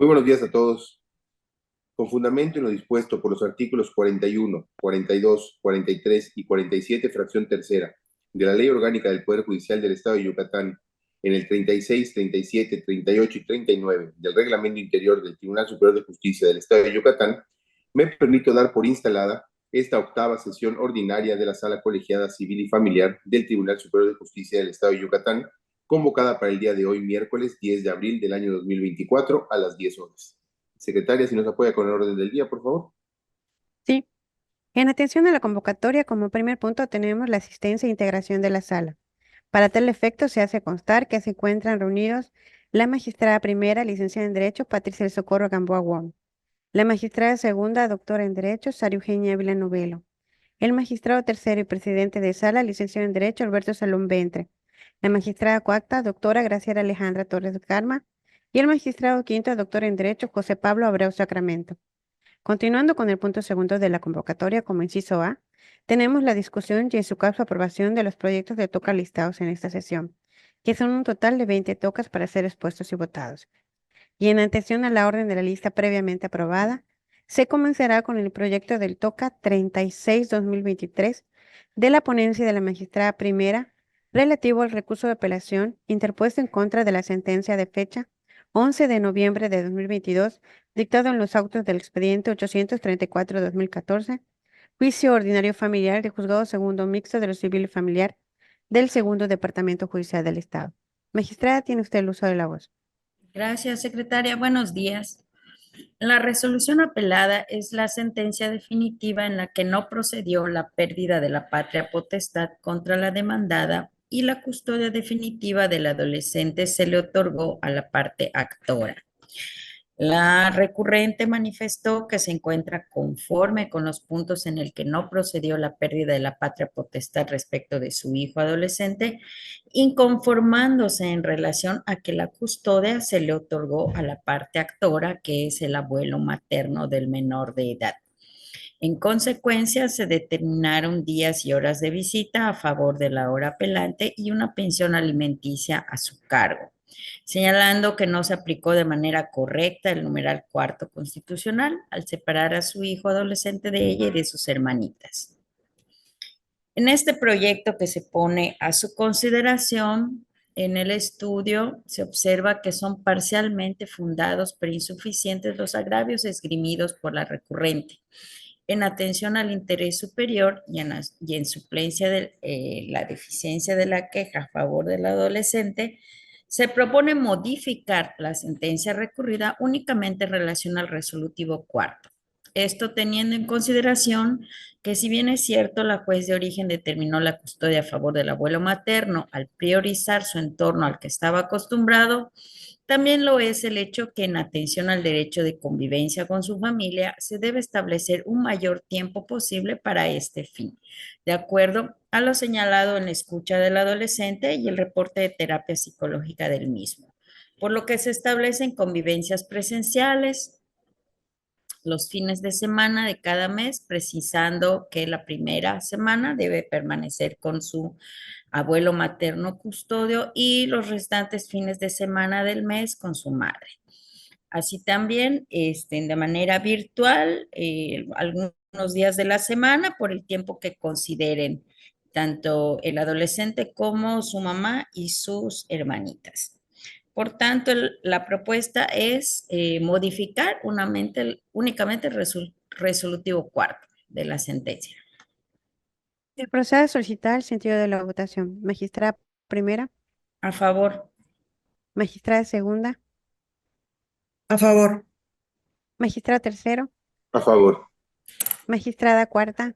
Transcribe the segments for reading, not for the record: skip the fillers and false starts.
Muy buenos días a todos. Con fundamento en lo dispuesto por los artículos 41, 42, 43 y 47, fracción tercera, de la Ley Orgánica del Poder Judicial del Estado de Yucatán, en el 36, 37, 38 y 39 del Reglamento Interior del Tribunal Superior de Justicia del Estado de Yucatán, me permito dar por instalada esta octava sesión ordinaria de la Sala Colegiada Civil y Familiar del Tribunal Superior de Justicia del Estado de Yucatán, convocada para el día de hoy, miércoles 10 de abril del año 2024, a las 10 horas. Secretaria, si nos apoya con el orden del día, por favor. Sí, en atención a la convocatoria, como primer punto tenemos la asistencia e integración de la sala. Para tal efecto, se hace constar que se encuentran reunidos la magistrada primera, licenciada en Derecho, Patricia del Socorro Gamboa Wong; la magistrada segunda, doctora en Derecho, Sara Eugenia Ávila Novelo; el magistrado tercero y presidente de sala, licenciado en Derecho, Alberto Salón Ventre; la magistrada cuarta, doctora Graciela Alejandra Torres Carma; y el magistrado quinto, doctor en Derecho, José Pablo Abreu Sacramento. Continuando con el punto segundo de la convocatoria, como inciso A, tenemos la discusión y en su caso aprobación de los proyectos de toca listados en esta sesión, que son un total de 20 tocas para ser expuestos y votados. Y en atención a la orden de la lista previamente aprobada, se comenzará con el proyecto del toca 36-2023 de la ponencia de la magistrada primera relativo al recurso de apelación interpuesto en contra de la sentencia de fecha 11 de noviembre de 2022, dictado en los autos del expediente 834-2014, juicio ordinario familiar del juzgado segundo mixto de lo civil y familiar del segundo departamento judicial del Estado. Magistrada, tiene usted el uso de la voz. Gracias, secretaria. Buenos días. La resolución apelada es la sentencia definitiva en la que no procedió la pérdida de la patria potestad contra la demandada y la custodia definitiva del adolescente se le otorgó a la parte actora. La recurrente manifestó que se encuentra conforme con los puntos en el que no procedió la pérdida de la patria potestad respecto de su hijo adolescente, inconformándose en relación a que la custodia se le otorgó a la parte actora, que es el abuelo materno del menor de edad. En consecuencia, se determinaron días y horas de visita a favor de la hora apelante y una pensión alimenticia a su cargo, señalando que no se aplicó de manera correcta el numeral cuarto constitucional al separar a su hijo adolescente de ella y de sus hermanitas. En este proyecto que se pone a su consideración, en el estudio se observa que son parcialmente fundados pero insuficientes los agravios esgrimidos por la recurrente en atención al interés superior y en suplencia de la deficiencia de la queja a favor del adolescente. Se propone modificar la sentencia recurrida únicamente en relación al resolutivo cuarto. Esto teniendo en consideración que si bien es cierto, la juez de origen determinó la custodia a favor del abuelo materno al priorizar su entorno al que estaba acostumbrado, también lo es el hecho que en atención al derecho de convivencia con su familia se debe establecer un mayor tiempo posible para este fin, de acuerdo a lo señalado en la escucha del adolescente y el reporte de terapia psicológica del mismo, por lo que se establecen convivencias presenciales los fines de semana de cada mes, precisando que la primera semana debe permanecer con su abuelo materno custodio y los restantes fines de semana del mes con su madre. Así también, de manera virtual, algunos días de la semana por el tiempo que consideren tanto el adolescente como su mamá y sus hermanitas. Por tanto, la propuesta es modificar únicamente el resolutivo cuarto de la sentencia. Se procede a solicitar el sentido de la votación. Magistrada primera, A favor. magistrada segunda, A favor. magistrado tercero, A favor. magistrada cuarta,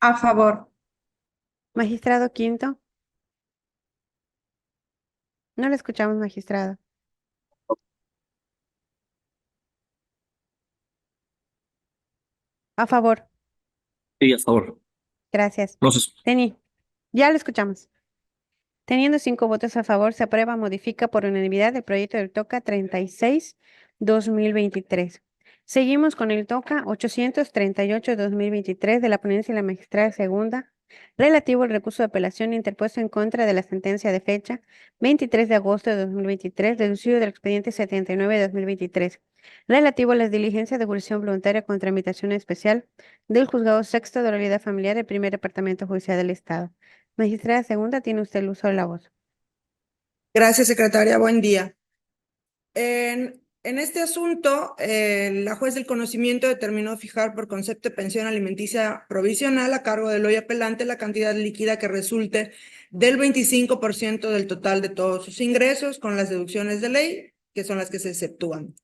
A favor. magistrado quinto. No le escuchamos, magistrado. A favor. Sí, a favor. Gracias. Entonces, Ya lo escuchamos. Teniendo 5 votos a favor, se aprueba, modifica por unanimidad el proyecto del TOCA 36-2023. Seguimos con el TOCA 838-2023 de la ponencia de la magistrada segunda, relativo al recurso de apelación interpuesto en contra de la sentencia de fecha 23 de agosto de 2023, deducido del expediente 79 de 2023, relativo a las diligencias de jurisdicción voluntaria con tramitación especial del Juzgado Sexto de Oralidad Familiar del Primer Departamento Judicial del Estado. Magistrada segunda, tiene usted el uso de la voz. Gracias, secretaria. Buen día. En este asunto, la juez del conocimiento determinó fijar por concepto de pensión alimenticia provisional a cargo del hoy apelante la cantidad líquida que resulte del 25% del total de todos sus ingresos, con las deducciones de ley, que son las que se exceptúan.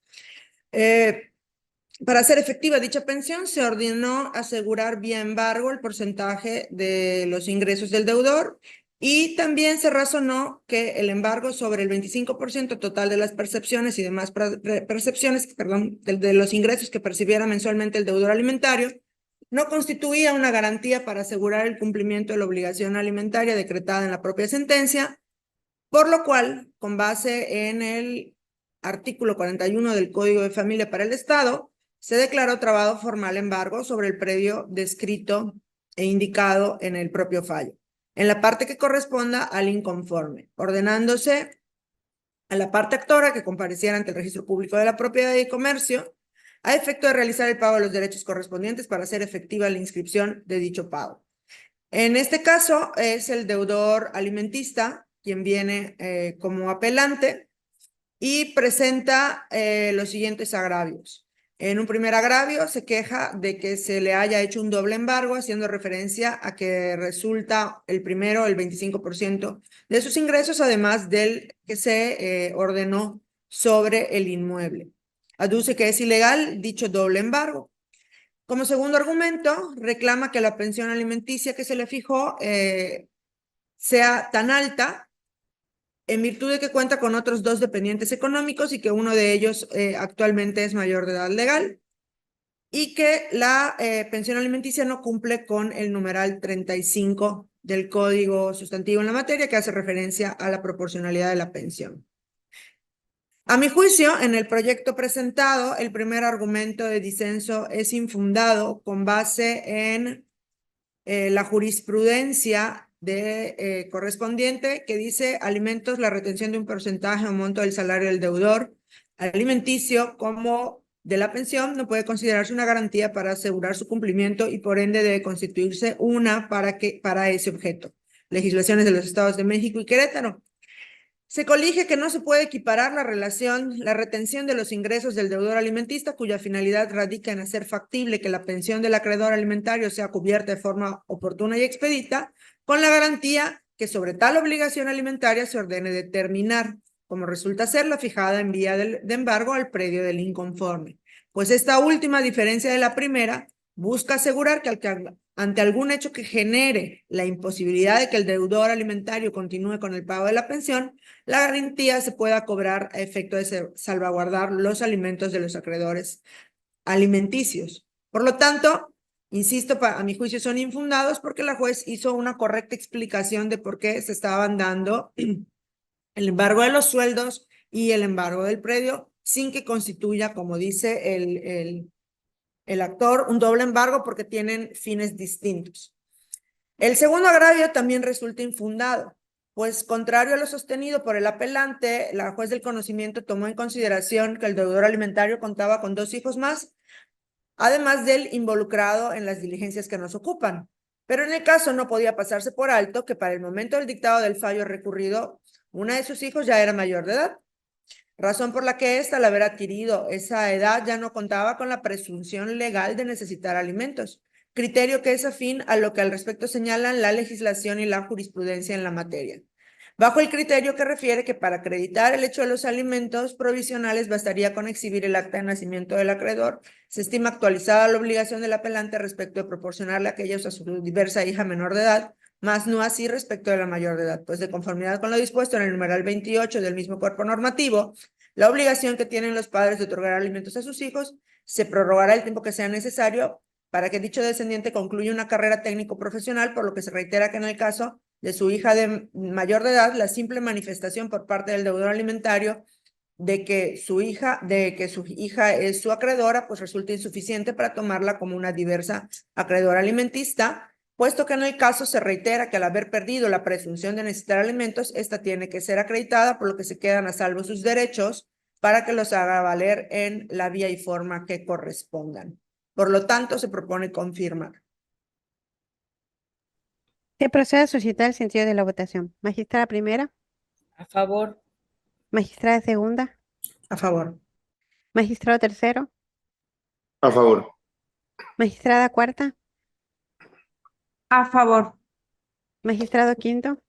Para hacer efectiva dicha pensión, se ordenó asegurar vía embargo el porcentaje de los ingresos del deudor y también se razonó que el embargo sobre el 25% total de las percepciones y demás percepciones, de los ingresos que percibiera mensualmente el deudor alimentario, no constituía una garantía para asegurar el cumplimiento de la obligación alimentaria decretada en la propia sentencia, por lo cual, con base en el artículo 41 del Código de Familia para el Estado, se declaró trabado formal embargo sobre el predio descrito e indicado en el propio fallo, en la parte que corresponda al inconforme, ordenándose a la parte actora que compareciera ante el Registro Público de la Propiedad y Comercio a efecto de realizar el pago de los derechos correspondientes para hacer efectiva la inscripción de dicho pago. En este caso es el deudor alimentista quien viene como apelante y presenta los siguientes agravios. En un primer agravio se queja de que se le haya hecho un doble embargo, haciendo referencia a que resulta el primero el 25% de sus ingresos, además del que se ordenó sobre el inmueble. Aduce que es ilegal dicho doble embargo. Como segundo argumento, reclama que la pensión alimenticia que se le fijó sea tan alta en virtud de que cuenta con otros dos dependientes económicos y que uno de ellos actualmente es mayor de edad legal, y que la pensión alimenticia no cumple con el numeral 35 del Código Sustantivo en la materia, que hace referencia a la proporcionalidad de la pensión. A mi juicio, en el proyecto presentado, el primer argumento de disenso es infundado con base en la jurisprudencia correspondiente que dice alimentos, la retención de un porcentaje o monto del salario del deudor alimenticio como de la pensión no puede considerarse una garantía para asegurar su cumplimiento y por ende debe constituirse una para ese objeto. Legislaciones de los Estados de México y Querétaro. Se colige que no se puede equiparar la retención de los ingresos del deudor alimentista, cuya finalidad radica en hacer factible que la pensión del acreedor alimentario sea cubierta de forma oportuna y expedita, con la garantía que sobre tal obligación alimentaria se ordene determinar, como resulta ser la fijada en vía de embargo al predio del inconforme. Pues esta última, a diferencia de la primera, busca asegurar que ante algún hecho que genere la imposibilidad de que el deudor alimentario continúe con el pago de la pensión, la garantía se pueda cobrar a efecto de salvaguardar los alimentos de los acreedores alimenticios. Por lo tanto, insisto, a mi juicio son infundados porque la juez hizo una correcta explicación de por qué se estaban dando el embargo de los sueldos y el embargo del predio sin que constituya, como dice el actor, un doble embargo porque tienen fines distintos. El segundo agravio también resulta infundado, pues contrario a lo sostenido por el apelante, la juez del conocimiento tomó en consideración que el deudor alimentario contaba con 2 hijos más, además del involucrado en las diligencias que nos ocupan. Pero en el caso no podía pasarse por alto que para el momento del dictado del fallo recurrido, una de sus hijos ya era mayor de edad, razón por la que ésta, al haber adquirido esa edad, ya no contaba con la presunción legal de necesitar alimentos, criterio que es afín a lo que al respecto señalan la legislación y la jurisprudencia en la materia. Bajo el criterio que refiere que para acreditar el hecho de los alimentos provisionales bastaría con exhibir el acta de nacimiento del acreedor, se estima actualizada la obligación del apelante respecto de proporcionarle aquellos a su diversa hija menor de edad, más no así respecto de la mayor de edad, pues de conformidad con lo dispuesto en el numeral 28 del mismo cuerpo normativo, la obligación que tienen los padres de otorgar alimentos a sus hijos se prorrogará el tiempo que sea necesario para que dicho descendiente concluya una carrera técnico-profesional, por lo que se reitera que en el caso de su hija de mayor de edad, la simple manifestación por parte del deudor alimentario de que su hija es su acreedora, pues resulta insuficiente para tomarla como una diversa acreedora alimentista, puesto que en el caso se reitera que al haber perdido la presunción de necesitar alimentos, esta tiene que ser acreditada, por lo que se quedan a salvo sus derechos para que los haga valer en la vía y forma que correspondan. Por lo tanto, se propone confirmar. Se procede a suscitar el sentido de la votación. Magistrada primera, A favor. magistrada segunda, A favor. magistrado tercero, A favor. magistrada cuarta, A favor. magistrado quinto.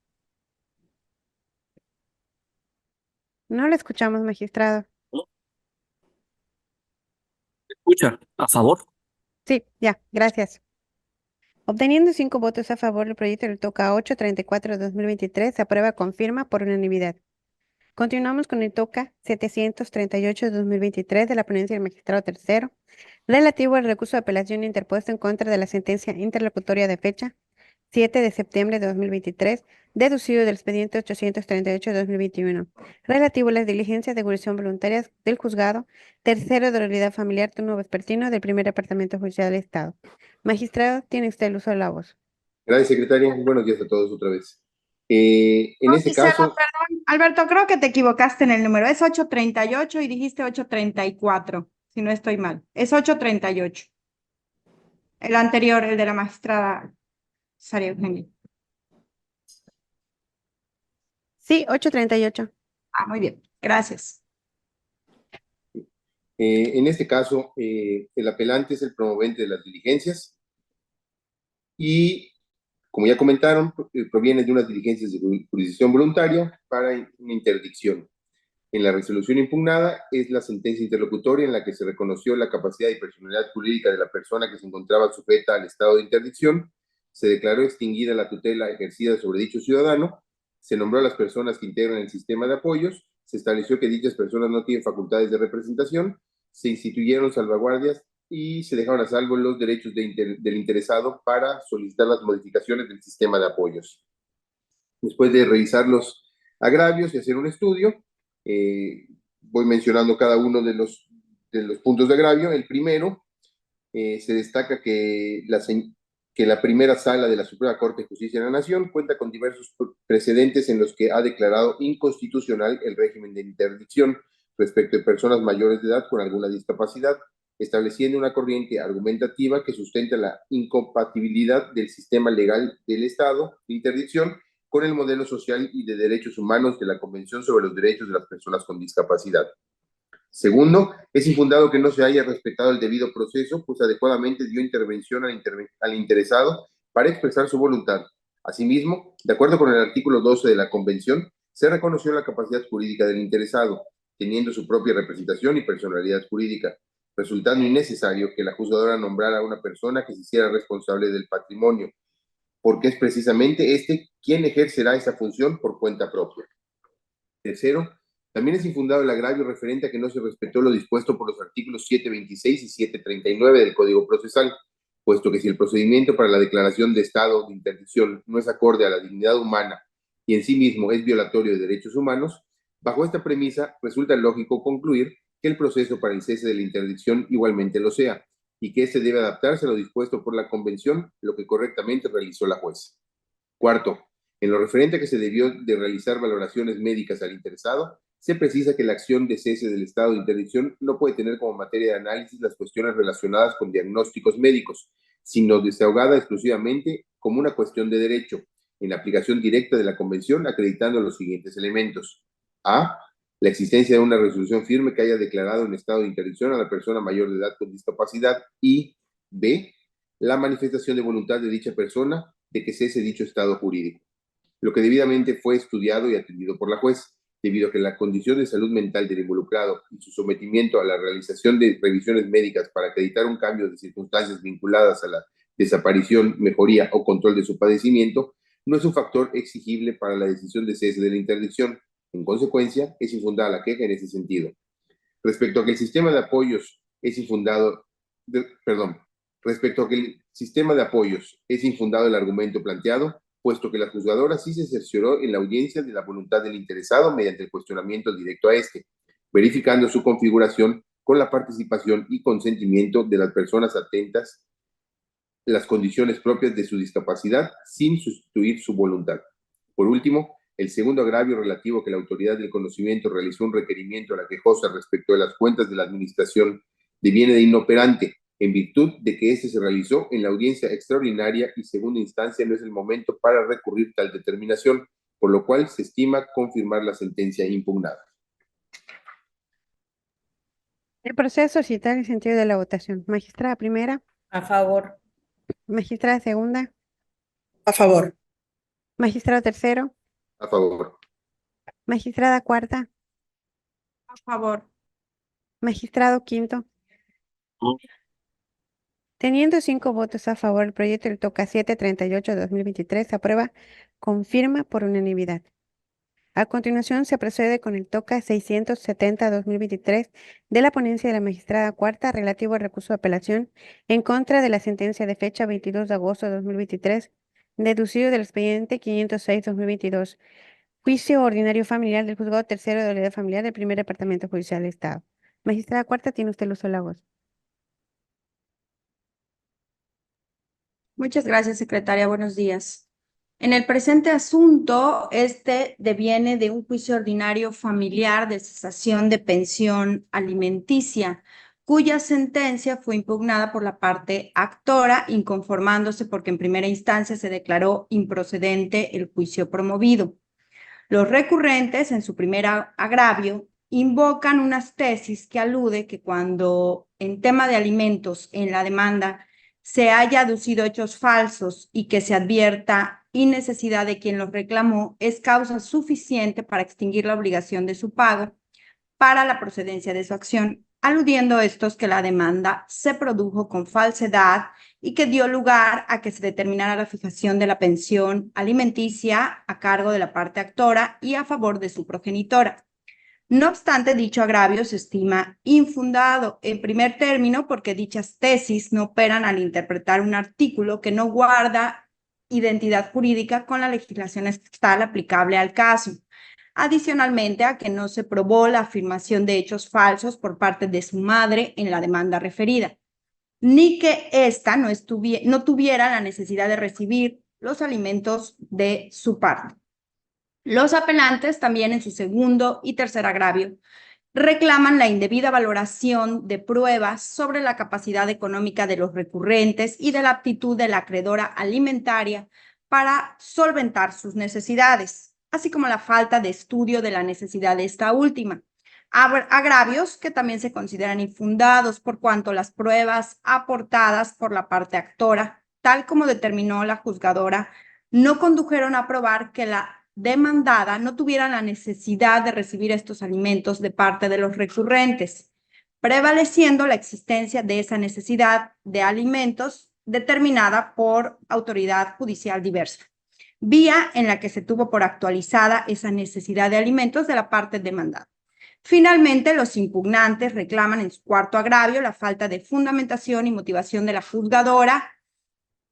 No lo escuchamos, magistrado. Escucha, a favor. Sí, ya, gracias. Obteniendo 5 votos a favor, el proyecto del TOCA 834-2023 se aprueba con firma por unanimidad. Continuamos con el TOCA 738-2023 de la ponencia del magistrado tercero, relativo al recurso de apelación interpuesto en contra de la sentencia interlocutoria de fecha 7 de septiembre de 2023, deducido del expediente 838-2021, relativo a las diligencias de ejecución voluntarias del juzgado tercero de la unidad familiar turno vespertino del primer departamento judicial del Estado. Magistrado, tiene usted el uso de la voz. Gracias, secretaria. Buenos días a todos otra vez. En este Gisela, caso, perdón, Alberto, creo que te equivocaste en el número. Es 838 y dijiste 834, si no estoy mal. Es 838. El anterior, el de la magistrada Sara Eugenia. Sí, 838. Ah, muy bien. Gracias. en este caso, el apelante es el promovente de las diligencias y, como ya comentaron, proviene de unas diligencias de jurisdicción voluntaria para una interdicción. En la resolución impugnada es la sentencia interlocutoria en la que se reconoció la capacidad y personalidad jurídica de la persona que se encontraba sujeta al estado de interdicción, se declaró extinguida la tutela ejercida sobre dicho ciudadano, se nombró a las personas que integran el sistema de apoyos, se estableció que dichas personas no tienen facultades de representación, se instituyeron salvaguardias y se dejaron a salvo los derechos del interesado para solicitar las modificaciones del sistema de apoyos. Después de revisar los agravios y hacer un estudio, voy mencionando cada uno de los puntos de agravio. El primero, se destaca que la primera sala de la Suprema Corte de Justicia de la Nación cuenta con diversos precedentes en los que ha declarado inconstitucional el régimen de interdicción respecto de personas mayores de edad con alguna discapacidad, estableciendo una corriente argumentativa que sustenta la incompatibilidad del sistema legal del Estado de interdicción con el modelo social y de derechos humanos de la Convención sobre los Derechos de las Personas con Discapacidad. Segundo, es infundado que no se haya respetado el debido proceso, pues adecuadamente dio intervención al interesado para expresar su voluntad. Asimismo, de acuerdo con el artículo 12 de la Convención, se reconoció la capacidad jurídica del interesado, teniendo su propia representación y personalidad jurídica, resultando innecesario que la juzgadora nombrara a una persona que se hiciera responsable del patrimonio, porque es precisamente quien ejercerá esa función por cuenta propia. Tercero, también es infundado el agravio referente a que no se respetó lo dispuesto por los artículos 726 y 739 del Código Procesal, puesto que si el procedimiento para la declaración de estado de interdicción no es acorde a la dignidad humana y en sí mismo es violatorio de derechos humanos, bajo esta premisa resulta lógico concluir que el proceso para el cese de la interdicción igualmente lo sea, y que éste debe adaptarse a lo dispuesto por la Convención, lo que correctamente realizó la juez. Cuarto, en lo referente a que se debió de realizar valoraciones médicas al interesado, se precisa que la acción de cese del estado de interdicción no puede tener como materia de análisis las cuestiones relacionadas con diagnósticos médicos, sino desahogada exclusivamente como una cuestión de derecho, en aplicación directa de la Convención, acreditando los siguientes elementos. A. La existencia de una resolución firme que haya declarado en estado de interdicción a la persona mayor de edad con discapacidad y B. La manifestación de voluntad de dicha persona de que cese dicho estado jurídico, lo que debidamente fue estudiado y atendido por la juez, debido a que la condición de salud mental del involucrado y su sometimiento a la realización de revisiones médicas para acreditar un cambio de circunstancias vinculadas a la desaparición, mejoría o control de su padecimiento no es un factor exigible para la decisión de cese de la interdicción. En consecuencia, es infundada la queja en ese sentido. Respecto a que el sistema de apoyos es infundado, respecto a que el sistema de apoyos es infundado el argumento planteado, puesto que la juzgadora sí se cercioró en la audiencia de la voluntad del interesado mediante el cuestionamiento directo a este, verificando su configuración con la participación y consentimiento de las personas atentas las condiciones propias de su discapacidad sin sustituir su voluntad. Por último, el segundo agravio relativo a que la autoridad del conocimiento realizó un requerimiento a la quejosa respecto de las cuentas de la administración deviene de inoperante en virtud de que éste se realizó en la audiencia extraordinaria y segunda instancia no es el momento para recurrir tal determinación, por lo cual se estima confirmar la sentencia impugnada. El proceso citar el sentido de la votación. Magistrada primera, A favor. magistrada segunda, A favor. magistrado tercero, A favor. magistrada cuarta, A favor. magistrado quinto. No. Teniendo 5 votos a favor, el proyecto del TOCA 738-2023 se aprueba, confirma por unanimidad. A continuación, se procede con el TOCA 670-2023 de la ponencia de la magistrada cuarta relativo al recurso de apelación en contra de la sentencia de fecha 22 de agosto de 2023, deducido del expediente 506-2022, juicio ordinario familiar del juzgado tercero de la unidad familiar del primer departamento judicial del Estado. Magistrada cuarta, tiene usted el uso de la voz. Muchas gracias, secretaria. Buenos días. En el presente asunto, este deviene de un juicio ordinario familiar de cesación de pensión alimenticia, cuya sentencia fue impugnada por la parte actora, inconformándose porque en primera instancia se declaró improcedente el juicio promovido. Los recurrentes, en su primer agravio, invocan unas tesis que alude que cuando en tema de alimentos en la demanda se haya aducido hechos falsos y que se advierta innecesidad de quien los reclamó, es causa suficiente para extinguir la obligación de su pago para la procedencia de su acción, aludiendo estos que la demanda se produjo con falsedad y que dio lugar a que se determinara la fijación de la pensión alimenticia a cargo de la parte actora y a favor de su progenitora. No obstante, dicho agravio se estima infundado, en primer término, porque dichas tesis no operan al interpretar un artículo que no guarda identidad jurídica con la legislación estatal aplicable al caso. Adicionalmente a que no se probó la afirmación de hechos falsos por parte de su madre en la demanda referida, ni que ésta no tuviera la necesidad de recibir los alimentos de su parte. Los apelantes también en su segundo y tercer agravio reclaman la indebida valoración de pruebas sobre la capacidad económica de los recurrentes y de la aptitud de la acreedora alimentaria para solventar sus necesidades, así como la falta de estudio de la necesidad de esta última. Agravios que también se consideran infundados por cuanto las pruebas aportadas por la parte actora, tal como determinó la juzgadora, no condujeron a probar que la demandada no tuviera la necesidad de recibir estos alimentos de parte de los recurrentes, prevaleciendo la existencia de esa necesidad de alimentos determinada por autoridad judicial diversa, vía en la que se tuvo por actualizada esa necesidad de alimentos de la parte demandada. Finalmente, los impugnantes reclaman en su cuarto agravio la falta de fundamentación y motivación de la juzgadora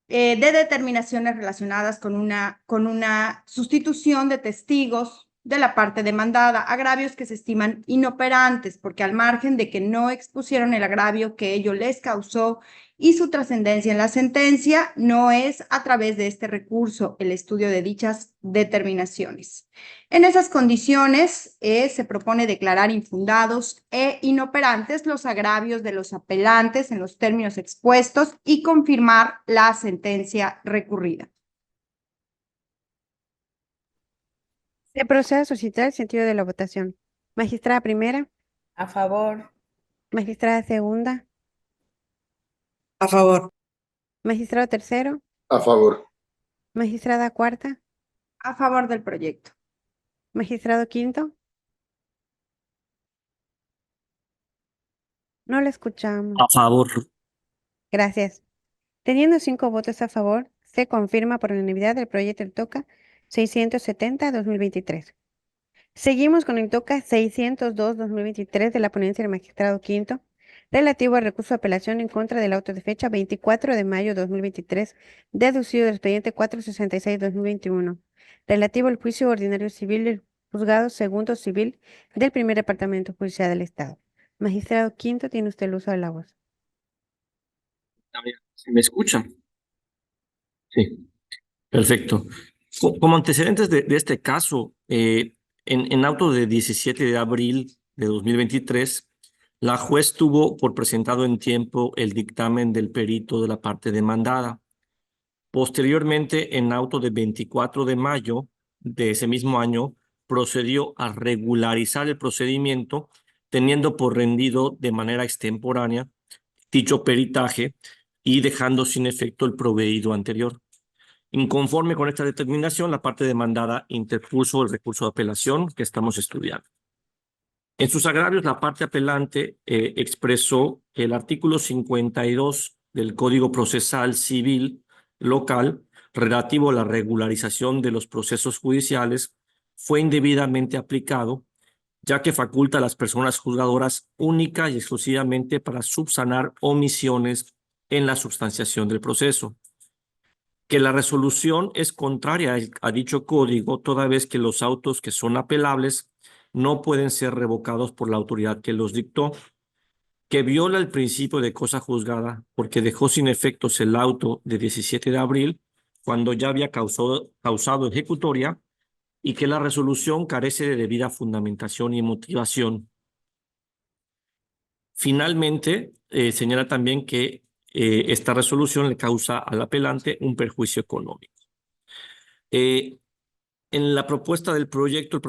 de determinaciones relacionadas con una sustitución de testigos de la parte demandada, agravios que se estiman inoperantes porque al margen de que no expusieron el agravio que ello les causó y su trascendencia en la sentencia, no es a través de este recurso el estudio de dichas determinaciones. En esas condiciones, se propone declarar infundados e inoperantes los agravios de los apelantes en los términos expuestos y confirmar la sentencia recurrida. Se procede a suscitar el sentido de la votación. Magistrada primera, A favor. magistrada segunda, A favor. magistrado tercero, A favor. magistrada cuarta, A favor del proyecto. magistrado quinto. No le escuchamos. A favor. Gracias. Teniendo 5 votos a favor, se confirma por unanimidad el proyecto del TOCA 670-2023. Seguimos con el TOCA 602-2023 de la ponencia del magistrado quinto, relativo al recurso de apelación en contra del auto de fecha 24 de mayo de 2023, deducido del expediente 466-2021, relativo al juicio ordinario civil del juzgado segundo civil del primer departamento judicial del Estado. Magistrado quinto, tiene usted el uso de la voz. A ver, ¿se me escucha? Sí, perfecto. Como antecedentes de este caso, en auto de 17 de abril de 2023, la juez tuvo por presentado en tiempo el dictamen del perito de la parte demandada. Posteriormente, en auto de 24 de mayo de ese mismo año, procedió a regularizar el procedimiento, teniendo por rendido de manera extemporánea dicho peritaje y dejando sin efecto el proveído anterior. Inconforme con esta determinación, la parte demandada interpuso el recurso de apelación que estamos estudiando. En sus agravios, la parte apelante expresó que el artículo 52 del Código Procesal Civil local relativo a la regularización de los procesos judiciales fue indebidamente aplicado, ya que faculta a las personas juzgadoras única y exclusivamente para subsanar omisiones en la substanciación del proceso. Que la resolución es contraria a dicho código, toda vez que los autos que son apelables no pueden ser revocados por la autoridad que los dictó, que viola el principio de cosa juzgada porque dejó sin efectos el auto de 17 de abril cuando ya había causado ejecutoria, y que la resolución carece de debida fundamentación y motivación. Finalmente, señala también que esta resolución le causa al apelante un perjuicio económico. En la propuesta del proyecto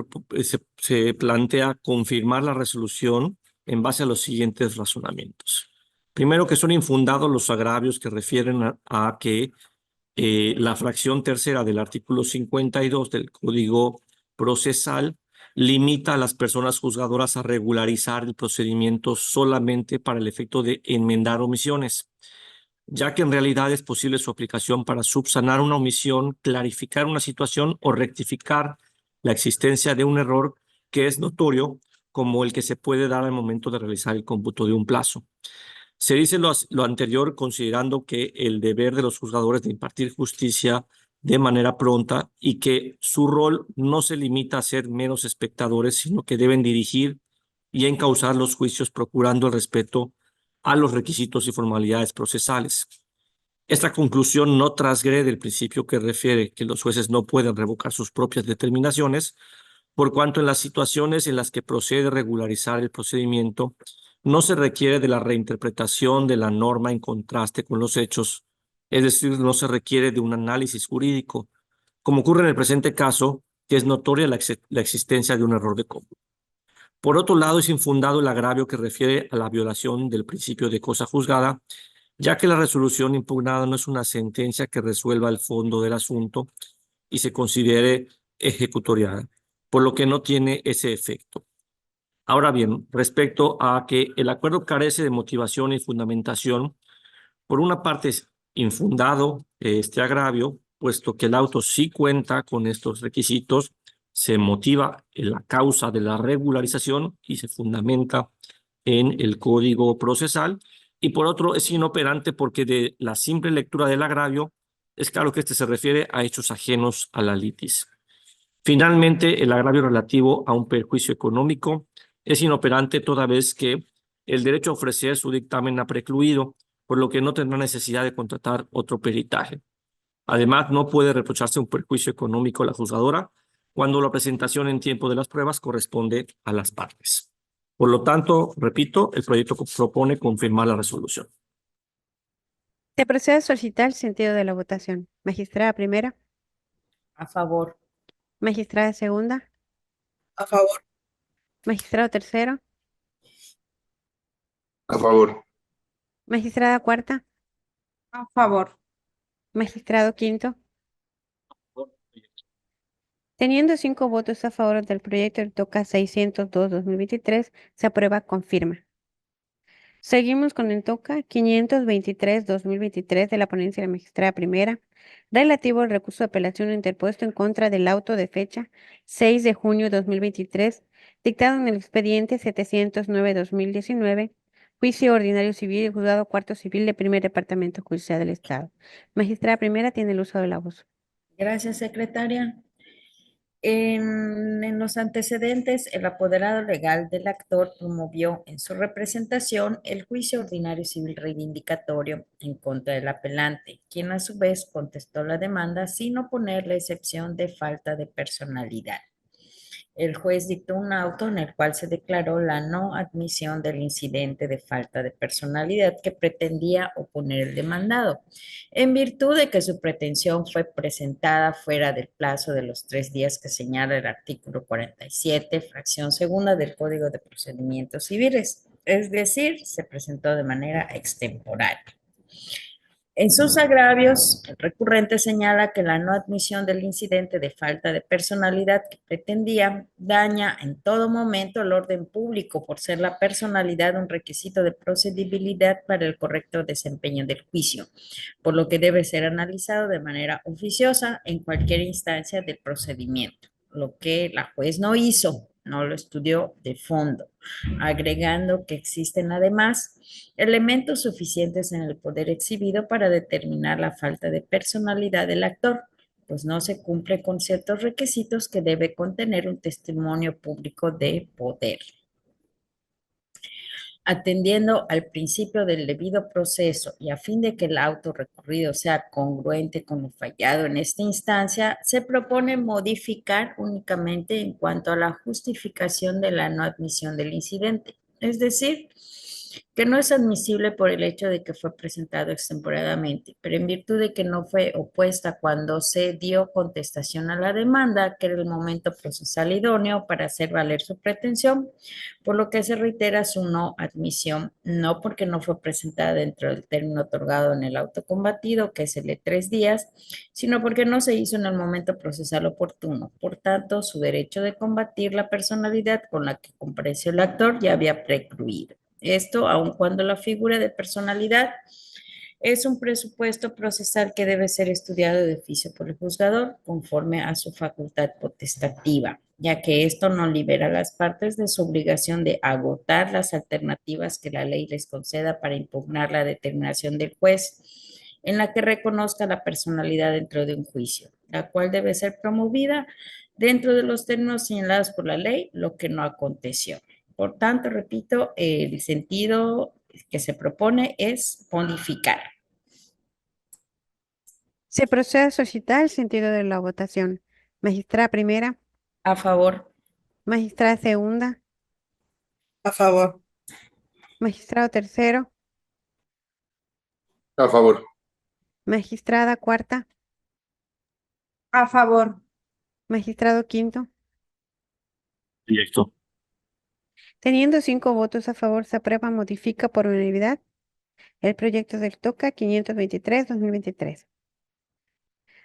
se plantea confirmar la resolución en base a los siguientes razonamientos. Primero, que son infundados los agravios que refieren a que la fracción tercera del artículo 52 del Código Procesal limita a las personas juzgadoras a regularizar el procedimiento solamente para el efecto de enmendar omisiones, ya que en realidad es posible su aplicación para subsanar una omisión, clarificar una situación o rectificar la existencia de un error que es notorio, como el que se puede dar al momento de realizar el cómputo de un plazo. Se dice lo anterior considerando que el deber de los juzgadores de impartir justicia de manera pronta y que su rol no se limita a ser meros espectadores, sino que deben dirigir y encauzar los juicios procurando el respeto a los requisitos y formalidades procesales. Esta conclusión no transgrede el principio que refiere que los jueces no pueden revocar sus propias determinaciones, por cuanto en las situaciones en las que procede regularizar el procedimiento, no se requiere de la reinterpretación de la norma en contraste con los hechos, es decir, no se requiere de un análisis jurídico, como ocurre en el presente caso, que es notoria la existencia de un error de cómputo. Por otro lado, es infundado el agravio que refiere a la violación del principio de cosa juzgada, ya que la resolución impugnada no es una sentencia que resuelva el fondo del asunto y se considere ejecutoriada, por lo que no tiene ese efecto. Ahora bien, respecto a que el acuerdo carece de motivación y fundamentación, por una parte es infundado este agravio, puesto que el auto sí cuenta con estos requisitos, se motiva en la causa de la regularización y se fundamenta en el Código Procesal, y por otro es inoperante porque de la simple lectura del agravio es claro que este se refiere a hechos ajenos a la litis. Finalmente, el agravio relativo a un perjuicio económico es inoperante toda vez que el derecho a ofrecer su dictamen ha precluido, por lo que no tendrá necesidad de contratar otro peritaje. Además, no puede reprocharse un perjuicio económico a la juzgadora cuando la presentación en tiempo de las pruebas corresponde a las partes. Por lo tanto, repito, el proyecto propone confirmar la resolución. Se procede a solicitar el sentido de la votación. Magistrada primera, A favor. magistrada segunda, A favor. magistrado tercero, A favor. magistrada cuarta, A favor. magistrado quinto. Teniendo 5 votos a favor del proyecto del TOCA 602-2023, se aprueba con firma. Seguimos con el TOCA 523-2023 de la ponencia de la magistrada primera, relativo al recurso de apelación interpuesto en contra del auto de fecha 6 de junio de 2023, dictado en el expediente 709-2019, juicio ordinario civil y juzgado cuarto civil de primer departamento judicial del Estado. Magistrada primera tiene el uso de la voz. Gracias, secretaria. En los antecedentes, el apoderado legal del actor promovió en su representación el juicio ordinario civil reivindicatorio en contra del apelante, quien a su vez contestó la demanda sin oponer la excepción de falta de personalidad. El juez dictó un auto en el cual se declaró la no admisión del incidente de falta de personalidad que pretendía oponer el demandado, en virtud de que su pretensión fue presentada fuera del plazo de los 3 días que señala el artículo 47, fracción segunda del Código de Procedimientos Civiles, es decir, se presentó de manera extemporánea. En sus agravios, el recurrente señala que la no admisión del incidente de falta de personalidad que pretendía daña en todo momento el orden público por ser la personalidad un requisito de procedibilidad para el correcto desempeño del juicio, por lo que debe ser analizado de manera oficiosa en cualquier instancia del procedimiento, lo que la juez no hizo, no lo estudió de fondo, agregando que existen además elementos suficientes en el poder exhibido para determinar la falta de personalidad del actor, pues no se cumple con ciertos requisitos que debe contener un testimonio público de poder. Atendiendo al principio del debido proceso y a fin de que el auto recurrido sea congruente con lo fallado en esta instancia, se propone modificar únicamente en cuanto a la justificación de la no admisión del incidente, es decir, que no es admisible por el hecho de que fue presentado extemporáneamente, pero en virtud de que no fue opuesta cuando se dio contestación a la demanda, que era el momento procesal idóneo para hacer valer su pretensión, por lo que se reitera su no admisión, no porque no fue presentada dentro del término otorgado en el auto combatido, que es el de 3 días, sino porque no se hizo en el momento procesal oportuno. Por tanto, su derecho de combatir la personalidad con la que compareció el actor ya había precluido. Esto, aun cuando la figura de personalidad es un presupuesto procesal que debe ser estudiado de oficio por el juzgador conforme a su facultad potestativa, ya que esto no libera a las partes de su obligación de agotar las alternativas que la ley les conceda para impugnar la determinación del juez en la que reconozca la personalidad dentro de un juicio, la cual debe ser promovida dentro de los términos señalados por la ley, lo que no aconteció. Por tanto, repito, el sentido que se propone es modificar. Se procede a solicitar el sentido de la votación. Magistrada primera, A favor. magistrada segunda, A favor. magistrado tercero, A favor. magistrada cuarta, A favor. magistrado quinto. Proyecto. Teniendo 5 votos a favor, se aprueba, modifica por unanimidad el proyecto del TOCA 523-2023.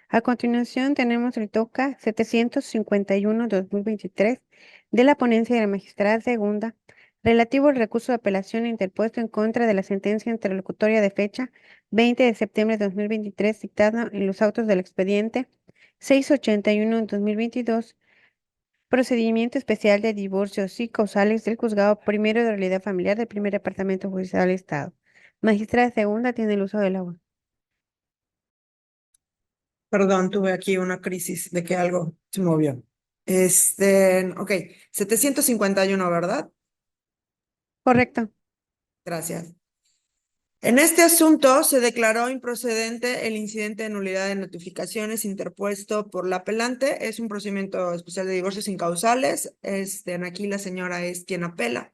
A continuación tenemos el TOCA 751-2023 de la ponencia de la magistrada segunda relativo al recurso de apelación interpuesto en contra de la sentencia interlocutoria de fecha 20 de septiembre de 2023 dictada en los autos del expediente 681-2022, procedimiento especial de divorcios y causales del juzgado primero de realidad familiar del primer departamento judicial del Estado. Magistrada segunda tiene el uso de la voz. Perdón, tuve aquí una crisis de que algo se movió. Ok, 751, ¿verdad? Correcto. Gracias. En este asunto se declaró improcedente el incidente de nulidad de notificaciones interpuesto por la apelante. Es un procedimiento especial de divorcios incausales. Aquí la señora es quien apela.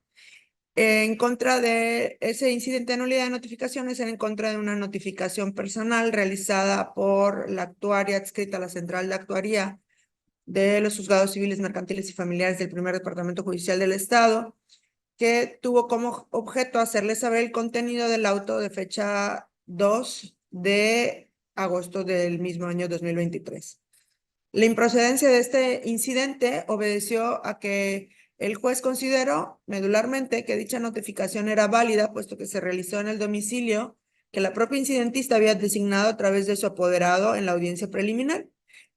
En contra de ese incidente de nulidad de notificaciones, en contra de una notificación personal realizada por la actuaria adscrita a la Central de Actuaría de los Juzgados Civiles, Mercantiles y Familiares del Primer Departamento Judicial del Estado, que tuvo como objeto hacerle saber el contenido del auto de fecha 2 de agosto del mismo año 2023. La improcedencia de este incidente obedeció a que el juez consideró medularmente que dicha notificación era válida, puesto que se realizó en el domicilio que la propia incidentista había designado a través de su apoderado en la audiencia preliminar.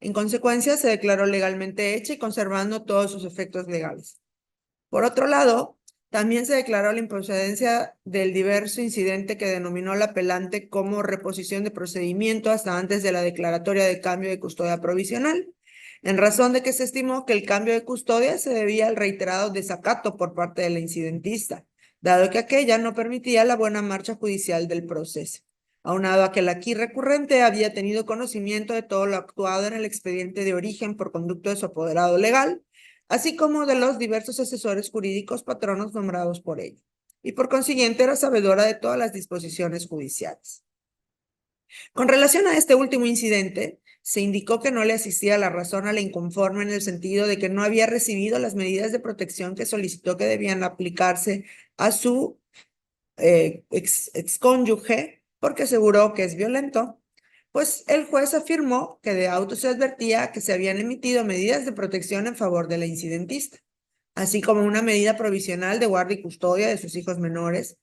En consecuencia, se declaró legalmente hecha y conservando todos sus efectos legales. Por otro lado, también se declaró la improcedencia del diverso incidente que denominó la apelante como reposición de procedimiento hasta antes de la declaratoria de cambio de custodia provisional. en razón de que se estimó que el cambio de custodia se debía al reiterado desacato por parte de la incidentista, dado que aquella no permitía la buena marcha judicial del proceso. Aunado a que el aquí recurrente había tenido conocimiento de todo lo actuado en el expediente de origen por conducto de su apoderado legal, así como de los diversos asesores jurídicos patronos nombrados por ella, y por consiguiente era sabedora de todas las disposiciones judiciales. Con relación a este último incidente, se indicó que no le asistía la razón a la inconforme en el sentido de que no había recibido las medidas de protección que solicitó que debían aplicarse a su excónyuge, porque aseguró que es violento, pues el juez afirmó que de auto se advertía que se habían emitido medidas de protección en favor de la incidentista, así como una medida provisional de guardia y custodia de sus hijos menores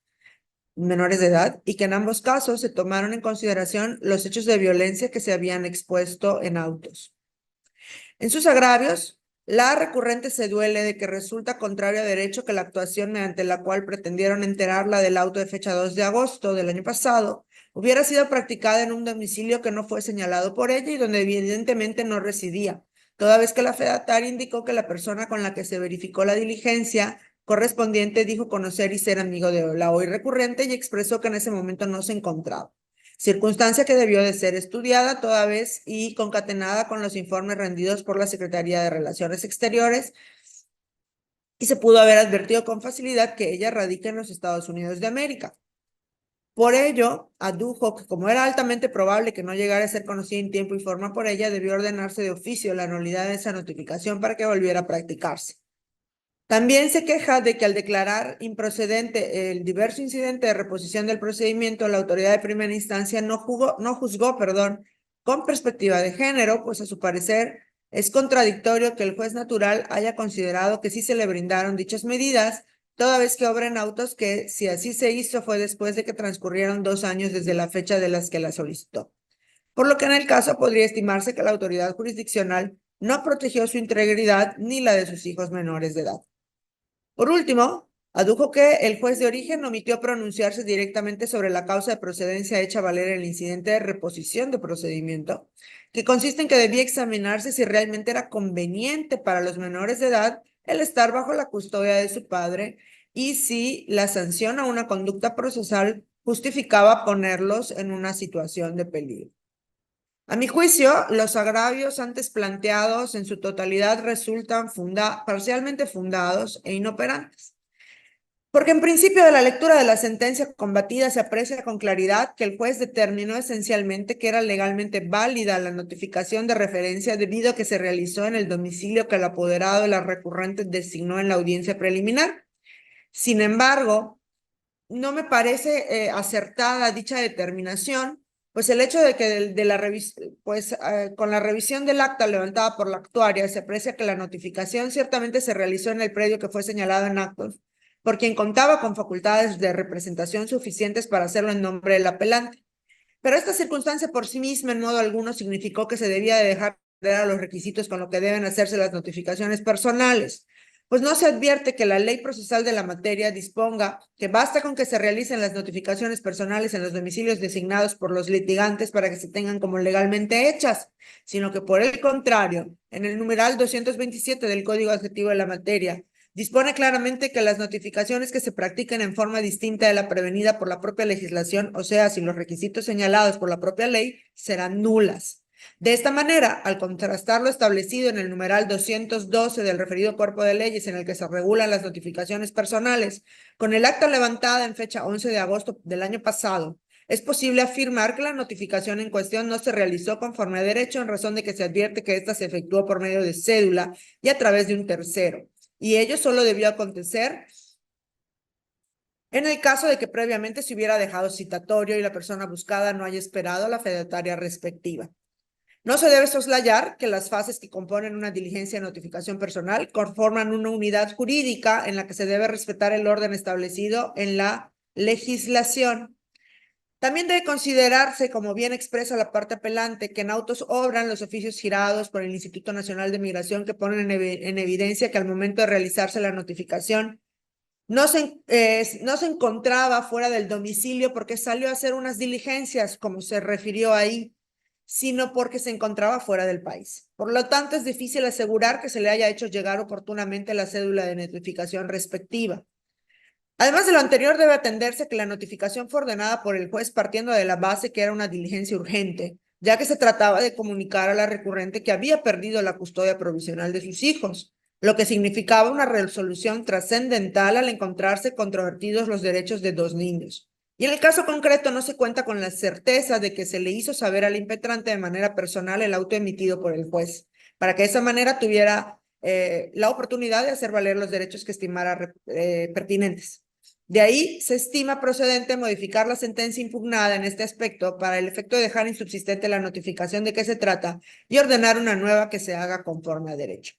de edad, y que en ambos casos se tomaron en consideración los hechos de violencia que se habían expuesto en autos. En sus agravios, la recurrente se duele de que resulta contrario a derecho que la actuación mediante la cual pretendieron enterarla del auto de fecha 2 de agosto del año pasado hubiera sido practicada en un domicilio que no fue señalado por ella y donde evidentemente no residía, toda vez que la fedataria indicó que la persona con la que se verificó la diligencia correspondiente dijo conocer y ser amigo de la hoy recurrente y expresó que en ese momento no se encontraba. Circunstancia que debió de ser estudiada toda vez y concatenada con los informes rendidos por la Secretaría de Relaciones Exteriores, y se pudo haber advertido con facilidad que ella radica en los Estados Unidos de América. Por ello, adujo que como era altamente probable que no llegara a ser conocida en tiempo y forma por ella, debió ordenarse de oficio la nulidad de esa notificación para que volviera a practicarse. También se queja de que al declarar improcedente el diverso incidente de reposición del procedimiento, la autoridad de primera instancia no juzgó, con perspectiva de género, pues a su parecer es contradictorio que el juez natural haya considerado que sí se le brindaron dichas medidas, toda vez que obra en autos que, si así se hizo, fue después de que transcurrieron 2 años desde la fecha de las que la solicitó. Por lo que en el caso podría estimarse que la autoridad jurisdiccional no protegió su integridad ni la de sus hijos menores de edad. Por último, adujo que el juez de origen omitió pronunciarse directamente sobre la causa de procedencia hecha valer en el incidente de reposición de procedimiento, que consiste en que debía examinarse si realmente era conveniente para los menores de edad el estar bajo la custodia de su padre y si la sanción a una conducta procesal justificaba ponerlos en una situación de peligro. A mi juicio, los agravios antes planteados en su totalidad resultan parcialmente fundados e inoperantes. Porque en principio de la lectura de la sentencia combatida se aprecia con claridad que el juez determinó esencialmente que era legalmente válida la notificación de referencia debido a que se realizó en el domicilio que el apoderado de la recurrente designó en la audiencia preliminar. Sin embargo, no me parece acertada dicha determinación, pues el hecho de que con la revisión del acta levantada por la actuaria se aprecia que la notificación ciertamente se realizó en el predio que fue señalado en actos, por quien contaba con facultades de representación suficientes para hacerlo en nombre del apelante. Pero esta circunstancia por sí misma en modo alguno significó que se debía de dejar de dar a los requisitos con lo que deben hacerse las notificaciones personales, pues no se advierte que la ley procesal de la materia disponga que basta con que se realicen las notificaciones personales en los domicilios designados por los litigantes para que se tengan como legalmente hechas, sino que por el contrario, en el numeral 227 del Código Adjetivo de la materia, dispone claramente que las notificaciones que se practiquen en forma distinta de la prevenida por la propia legislación, o sea, sin los requisitos señalados por la propia ley, serán nulas. De esta manera, al contrastar lo establecido en el numeral 212 del referido cuerpo de leyes en el que se regulan las notificaciones personales, con el acta levantada en fecha 11 de agosto del año pasado, es posible afirmar que la notificación en cuestión no se realizó conforme a derecho en razón de que se advierte que ésta se efectuó por medio de cédula y a través de un tercero, y ello solo debió acontecer en el caso de que previamente se hubiera dejado citatorio y la persona buscada no haya esperado a la fedataria respectiva. No se debe soslayar que las fases que componen una diligencia de notificación personal conforman una unidad jurídica en la que se debe respetar el orden establecido en la legislación. También debe considerarse, como bien expresa la parte apelante, que en autos obran los oficios girados por el Instituto Nacional de Migración que ponen en evidencia que al momento de realizarse la notificación no se encontraba fuera del domicilio porque salió a hacer unas diligencias, como se refirió ahí. sino porque se encontraba fuera del país. Por lo tanto, es difícil asegurar que se le haya hecho llegar oportunamente la cédula de notificación respectiva. Además de lo anterior, debe atenderse que la notificación fue ordenada por el juez partiendo de la base que era una diligencia urgente, ya que se trataba de comunicar a la recurrente que había perdido la custodia provisional de sus hijos, lo que significaba una resolución trascendental al encontrarse controvertidos los derechos de dos niños. Y en el caso concreto no se cuenta con la certeza de que se le hizo saber al impetrante de manera personal el auto emitido por el juez, para que de esa manera tuviera la oportunidad de hacer valer los derechos que estimara pertinentes. De ahí se estima procedente modificar la sentencia impugnada en este aspecto para el efecto de dejar insubsistente la notificación de qué se trata y ordenar una nueva que se haga conforme a derecho.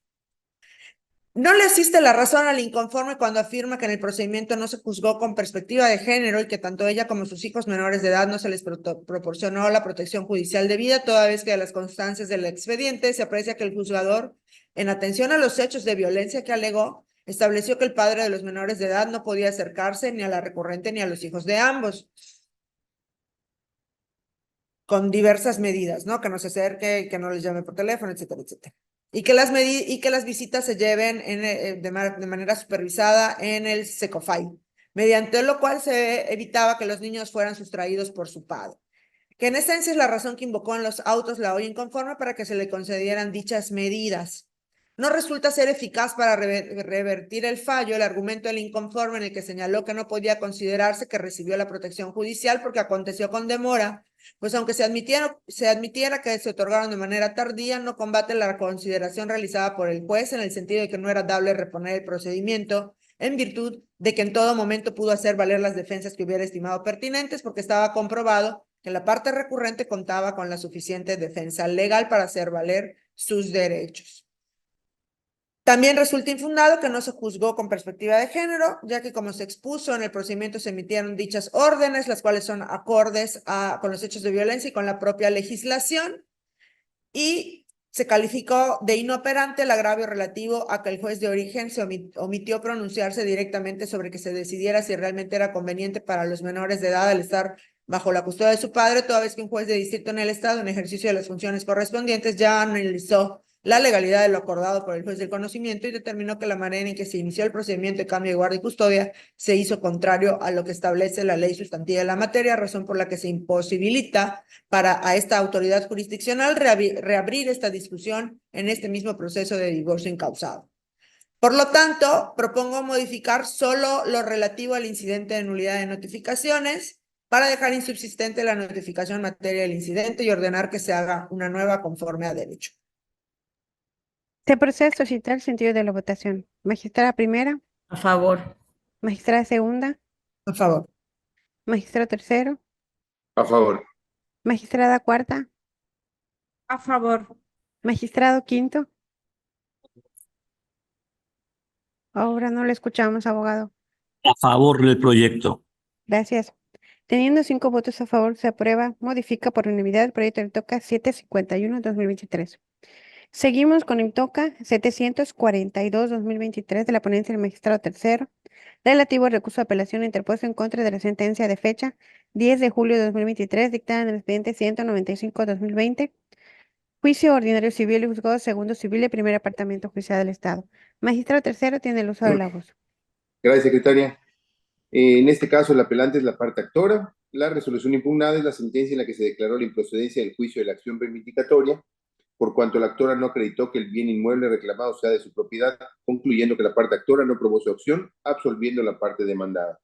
No le asiste la razón al inconforme cuando afirma que en el procedimiento no se juzgó con perspectiva de género y que tanto ella como sus hijos menores de edad no se les proporcionó la protección judicial debida, toda vez que de las constancias del expediente se aprecia que el juzgador, en atención a los hechos de violencia que alegó, estableció que el padre de los menores de edad no podía acercarse ni a la recurrente ni a los hijos de ambos, con diversas medidas, ¿no? Que no se acerque, que no les llame por teléfono, etcétera, etcétera. Y que las visitas se lleven de manera supervisada en el SECOFAI, mediante lo cual se evitaba que los niños fueran sustraídos por su padre. Que en esencia es la razón que invocó en los autos la hoy inconforme para que se le concedieran dichas medidas. No resulta ser eficaz para revertir el fallo el argumento del inconforme en el que señaló que no podía considerarse que recibió la protección judicial porque aconteció con demora, pues aunque se admitiera que se otorgaron de manera tardía, no combate la consideración realizada por el juez en el sentido de que no era dable reponer el procedimiento en virtud de que en todo momento pudo hacer valer las defensas que hubiera estimado pertinentes porque estaba comprobado que la parte recurrente contaba con la suficiente defensa legal para hacer valer sus derechos. También resulta infundado que no se juzgó con perspectiva de género, ya que como se expuso en el procedimiento se emitieron dichas órdenes, las cuales son acordes con los hechos de violencia y con la propia legislación, y se calificó de inoperante el agravio relativo a que el juez de origen se omitió pronunciarse directamente sobre que se decidiera si realmente era conveniente para los menores de edad al estar bajo la custodia de su padre, toda vez que un juez de distrito en el estado, en ejercicio de las funciones correspondientes, ya analizó la legalidad de lo acordado por el juez del conocimiento y determinó que la manera en que se inició el procedimiento de cambio de guardia y custodia se hizo contrario a lo que establece la ley sustantiva de la materia, razón por la que se imposibilita a esta autoridad jurisdiccional reabrir esta discusión en este mismo proceso de divorcio incausado. Por lo tanto, propongo modificar solo lo relativo al incidente de nulidad de notificaciones para dejar insubsistente la notificación en materia del incidente y ordenar que se haga una nueva conforme a derecho. Se procede a solicitar el sentido de la votación. Magistrada primera, A favor. magistrada segunda, A favor. magistrado tercero, A favor. magistrada cuarta, A favor. magistrado quinto. Ahora no le escuchamos, abogado. A favor del proyecto. Gracias. Teniendo 5 votos a favor, se aprueba, modifica por unanimidad el proyecto del TOCA 751-2023. Seguimos con el TOCA 742-2023 de la ponencia del magistrado tercero, relativo al recurso de apelación interpuesto en contra de la sentencia de fecha 10 de julio de 2023, dictada en el expediente 195-2020, juicio ordinario civil y juzgado segundo civil y primer apartamento judicial del Estado. Magistrado tercero tiene el uso de la voz. Gracias, secretaria. En este caso, el apelante es la parte actora. La resolución impugnada es la sentencia en la que se declaró la improcedencia del juicio de la acción reivindicatoria, por cuanto la actora no acreditó que el bien inmueble reclamado sea de su propiedad, concluyendo que la parte actora no probó su acción, absolviendo la parte demandada.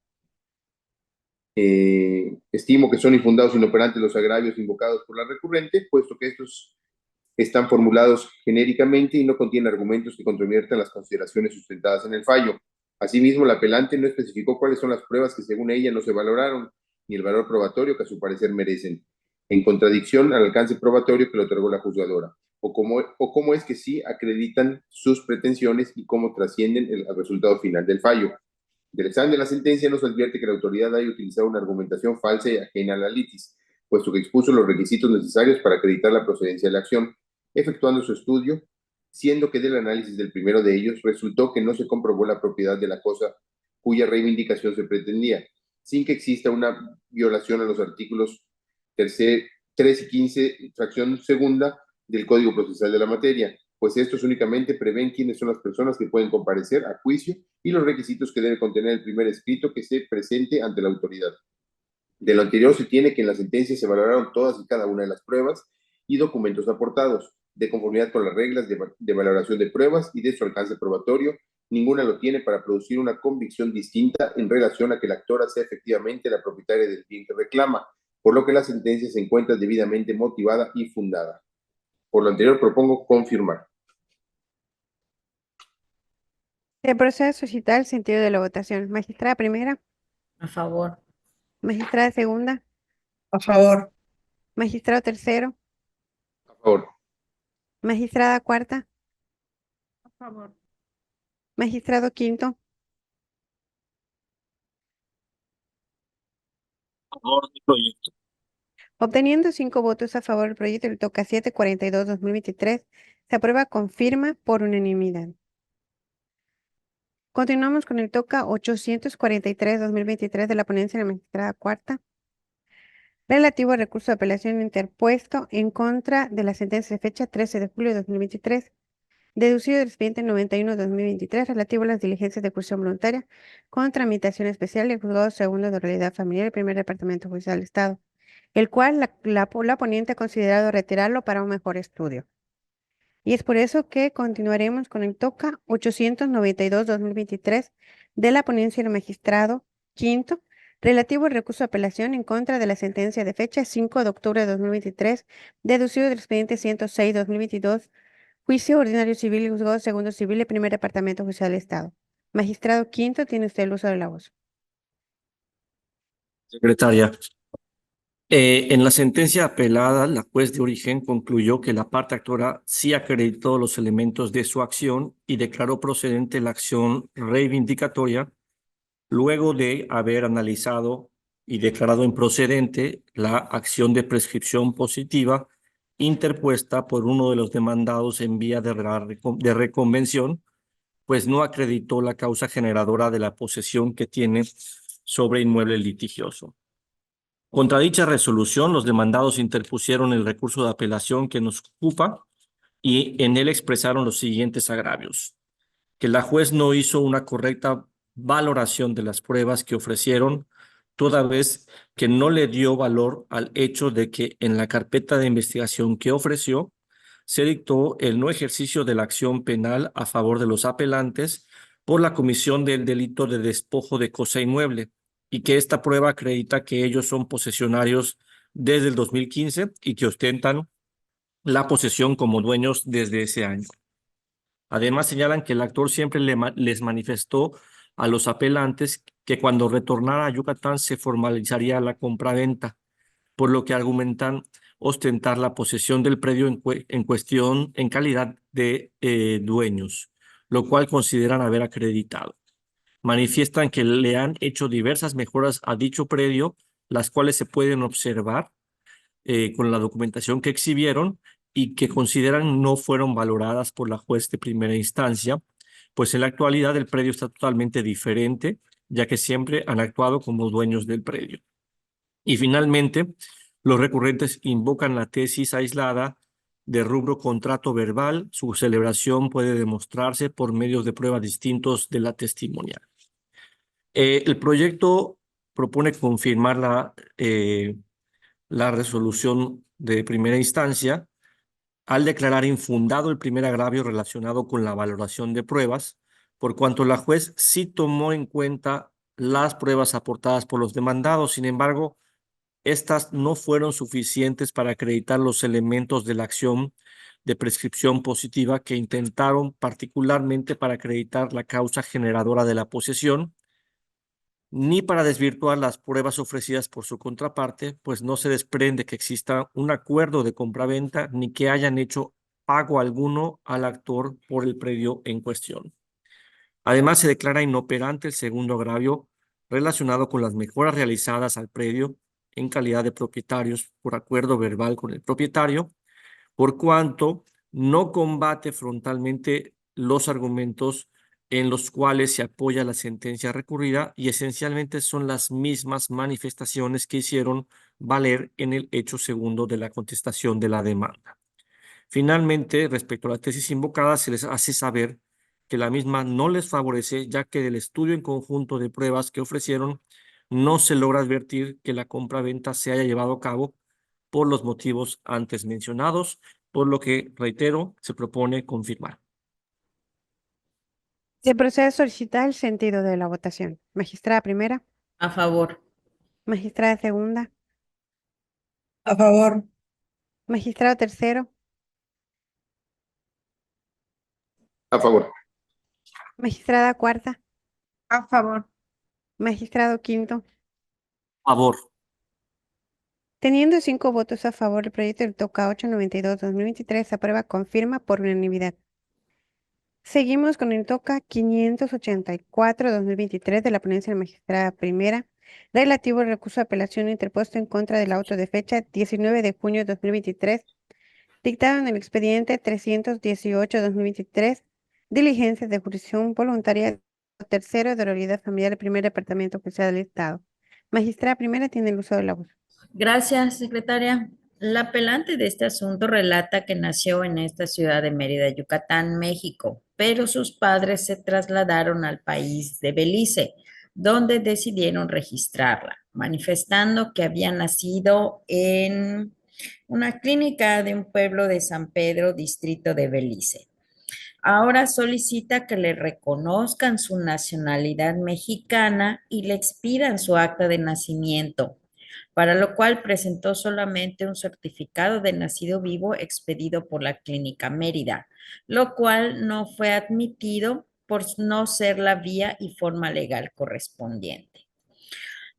Estimo que son infundados e inoperantes los agravios invocados por la recurrente, puesto que estos están formulados genéricamente y no contienen argumentos que controviertan las consideraciones sustentadas en el fallo. Asimismo, la apelante no especificó cuáles son las pruebas que según ella no se valoraron, ni el valor probatorio que a su parecer merecen, en contradicción al alcance probatorio que le otorgó la juzgadora, o cómo es que sí acreditan sus pretensiones y cómo trascienden el resultado final del fallo. Del examen de la sentencia nos advierte que la autoridad haya utilizado una argumentación falsa y ajena a la litis, puesto que expuso los requisitos necesarios para acreditar la procedencia de la acción, efectuando su estudio, siendo que del análisis del primero de ellos resultó que no se comprobó la propiedad de la cosa cuya reivindicación se pretendía, sin que exista una violación a los artículos 3 3 y 15, fracción segunda del Código Procesal de la materia, pues estos únicamente prevén quiénes son las personas que pueden comparecer a juicio y los requisitos que debe contener el primer escrito que se presente ante la autoridad. De lo anterior se tiene que en la sentencia se valoraron todas y cada una de las pruebas y documentos aportados, de conformidad con las reglas de valoración de pruebas y de su alcance probatorio. Ninguna lo tiene para producir una convicción distinta en relación a que la actora sea efectivamente la propietaria del bien que reclama, por lo que la sentencia se encuentra debidamente motivada y fundada. Por lo anterior, propongo confirmar. Se procede a suscitar el sentido de la votación. Magistrada primera, A favor. magistrada segunda, A favor. magistrado tercero, A favor. magistrada cuarta, A favor. magistrado quinto, A favor del proyecto. obteniendo 5 votos a favor del proyecto, el toca 742-2023, se aprueba con firma por unanimidad. Continuamos con el toca 843-2023 de la ponencia de la magistrada cuarta, relativo al recurso de apelación interpuesto en contra de la sentencia de fecha 13 de julio de 2023, deducido del expediente 91-2023, relativo a las diligencias de ejecución voluntaria con tramitación especial del Juzgado Segundo de Realidad Familiar del Primer Departamento Judicial del Estado, el cual la ponente ha considerado retirarlo para un mejor estudio. Y es por eso que continuaremos con el toca 892-2023 de la ponencia del magistrado quinto, relativo al recurso de apelación en contra de la sentencia de fecha 5 de octubre de 2023, deducido del expediente 106-2022, juicio ordinario civil y juzgado segundo civil del Primer Departamento Judicial del Estado. Magistrado quinto, tiene usted el uso de la voz. Secretaria, en la sentencia apelada, la juez de origen concluyó que la parte actora sí acreditó los elementos de su acción y declaró procedente la acción reivindicatoria luego de haber analizado y declarado improcedente la acción de prescripción positiva interpuesta por uno de los demandados en vía de reconvención, pues no acreditó la causa generadora de la posesión que tiene sobre inmueble litigioso. Contra dicha resolución, los demandados interpusieron el recurso de apelación que nos ocupa y en él expresaron los siguientes agravios: que la juez no hizo una correcta valoración de las pruebas que ofrecieron, toda vez que no le dio valor al hecho de que en la carpeta de investigación que ofreció se dictó el no ejercicio de la acción penal a favor de los apelantes por la comisión del delito de despojo de cosa inmueble, y que esta prueba acredita que ellos son posesionarios desde el 2015 y que ostentan la posesión como dueños desde ese año. Además, señalan que el actor siempre les manifestó a los apelantes que cuando retornara a Yucatán se formalizaría la compraventa, por lo que argumentan ostentar la posesión del predio en cuestión en calidad de dueños, lo cual consideran haber acreditado. Manifiestan que le han hecho diversas mejoras a dicho predio, las cuales se pueden observar con la documentación que exhibieron y que consideran no fueron valoradas por la juez de primera instancia, pues en la actualidad el predio está totalmente diferente, ya que siempre han actuado como dueños del predio. Y finalmente, los recurrentes invocan la tesis aislada de rubro contrato verbal. Su celebración puede demostrarse por medios de prueba distintos de la testimonial. El proyecto propone confirmar la resolución de primera instancia al declarar infundado el primer agravio relacionado con la valoración de pruebas, por cuanto la juez sí tomó en cuenta las pruebas aportadas por los demandados. Sin embargo, estas no fueron suficientes para acreditar los elementos de la acción de prescripción positiva que intentaron, particularmente para acreditar la causa generadora de la posesión, ni para desvirtuar las pruebas ofrecidas por su contraparte, pues no se desprende que exista un acuerdo de compraventa ni que hayan hecho pago alguno al actor por el predio en cuestión. Además, se declara inoperante el segundo agravio relacionado con las mejoras realizadas al predio en calidad de propietarios por acuerdo verbal con el propietario, por cuanto no combate frontalmente los argumentos en los cuales se apoya la sentencia recurrida y esencialmente son las mismas manifestaciones que hicieron valer en el hecho segundo de la contestación de la demanda. Finalmente, respecto a la tesis invocada, se les hace saber que la misma no les favorece, ya que del estudio en conjunto de pruebas que ofrecieron, no se logra advertir que la compra-venta se haya llevado a cabo por los motivos antes mencionados, por lo que, reitero, se propone confirmar. Se procede a solicitar el sentido de la votación. Magistrada primera, A favor. magistrada segunda, A favor. magistrado tercero, A favor. magistrada cuarta, A favor. magistrado quinto. Favor. Teniendo 5 votos a favor, el proyecto del TOCA 892-2023 se aprueba, confirma por unanimidad. Seguimos con el TOCA 584-2023 de la ponencia de la magistrada primera, relativo al recurso de apelación interpuesto en contra del auto de fecha 19 de junio de 2023, dictado en el expediente 318-2023, diligencias de jurisdicción voluntaria tercero de la Unidad Familiar del Primer Departamento Judicial del Estado. Magistrada primera tiene el uso de la voz. Gracias, secretaria. La apelante de este asunto relata que nació en esta ciudad de Mérida, Yucatán, México, pero sus padres se trasladaron al país de Belice, donde decidieron registrarla, manifestando que había nacido en una clínica de un pueblo de San Pedro, distrito de Belice. Ahora solicita que le reconozcan su nacionalidad mexicana y le expidan su acta de nacimiento, para lo cual presentó solamente un certificado de nacido vivo expedido por la Clínica Mérida, lo cual no fue admitido por no ser la vía y forma legal correspondiente.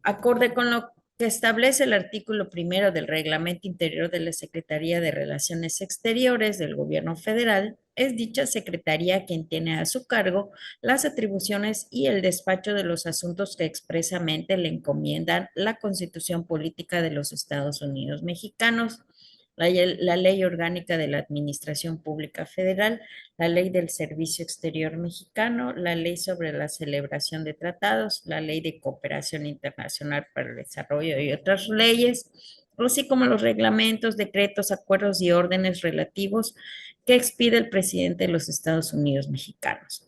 Acorde con lo que establece el artículo primero del Reglamento Interior de la Secretaría de Relaciones Exteriores del Gobierno Federal, es dicha Secretaría quien tiene a su cargo las atribuciones y el despacho de los asuntos que expresamente le encomiendan la Constitución Política de los Estados Unidos Mexicanos, la Ley Orgánica de la Administración Pública Federal, la Ley del Servicio Exterior Mexicano, la Ley sobre la Celebración de Tratados, la Ley de Cooperación Internacional para el Desarrollo y otras leyes, así como los reglamentos, decretos, acuerdos y órdenes relativos que expide el presidente de los Estados Unidos Mexicanos,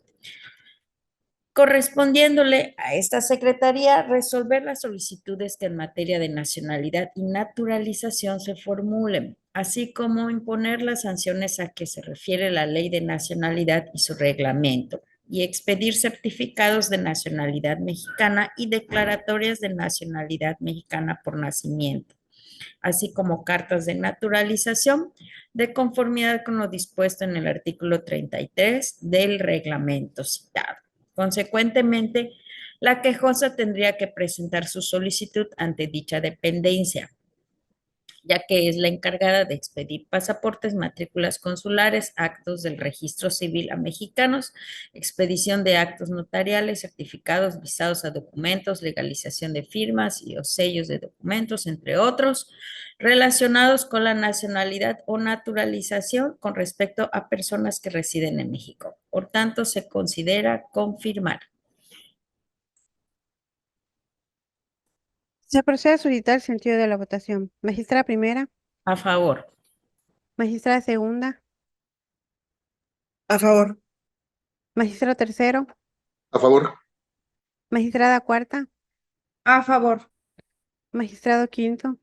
correspondiéndole a esta secretaría resolver las solicitudes que en materia de nacionalidad y naturalización se formulen, así como imponer las sanciones a que se refiere la ley de nacionalidad y su reglamento, y expedir certificados de nacionalidad mexicana y declaratorias de nacionalidad mexicana por nacimiento, así como cartas de naturalización de conformidad con lo dispuesto en el artículo 33 del reglamento citado. Consecuentemente, la quejosa tendría que presentar su solicitud ante dicha dependencia, ya que es la encargada de expedir pasaportes, matrículas consulares, actos del registro civil a mexicanos, expedición de actos notariales, certificados, visados a documentos, legalización de firmas y o sellos de documentos, entre otros, relacionados con la nacionalidad o naturalización con respecto a personas que residen en México. Por tanto, se considera confirmar. Se procede a solicitar el sentido de la votación. Magistrada primera, A favor. magistrada segunda, A favor. magistrado tercero, A favor. magistrada cuarta, A favor. magistrado quinto.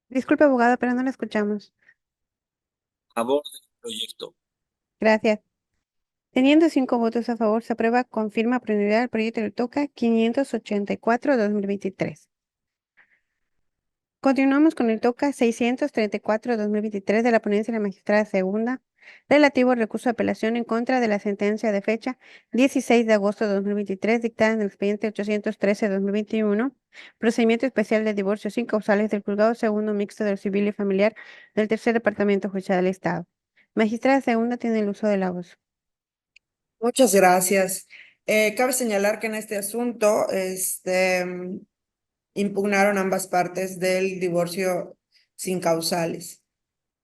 Disculpe, abogado, pero no la escuchamos. Favor del proyecto. Gracias. Teniendo 5 votos a favor, se aprueba, confirma por unanimidad el proyecto del TOCA 584-2023. Continuamos con el TOCA 634-2023 de la ponencia de la magistrada segunda, relativo al recurso de apelación en contra de la sentencia de fecha 16 de agosto de 2023, dictada en el expediente 813-2021, procedimiento especial de divorcio sin causales del juzgado segundo mixto del civil y familiar del tercer departamento judicial del Estado. Magistrada segunda tiene el uso de la voz. Muchas gracias. Cabe señalar que en este asunto, impugnaron ambas partes del divorcio sin causales.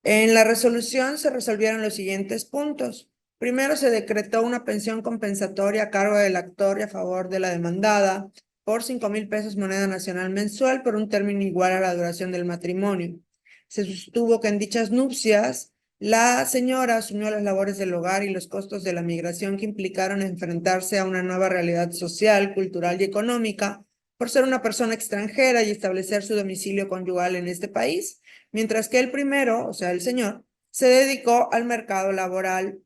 En la resolución se resolvieron los siguientes puntos. Primero, se decretó una pensión compensatoria a cargo del actor y a favor de la demandada por 5,000 pesos moneda nacional mensual por un término igual a la duración del matrimonio. Se sostuvo que en dichas nupcias la señora asumió las labores del hogar y los costos de la migración que implicaron enfrentarse a una nueva realidad social, cultural y económica por ser una persona extranjera y establecer su domicilio conyugal en este país, mientras que el primero, o sea, el señor, se dedicó al mercado laboral,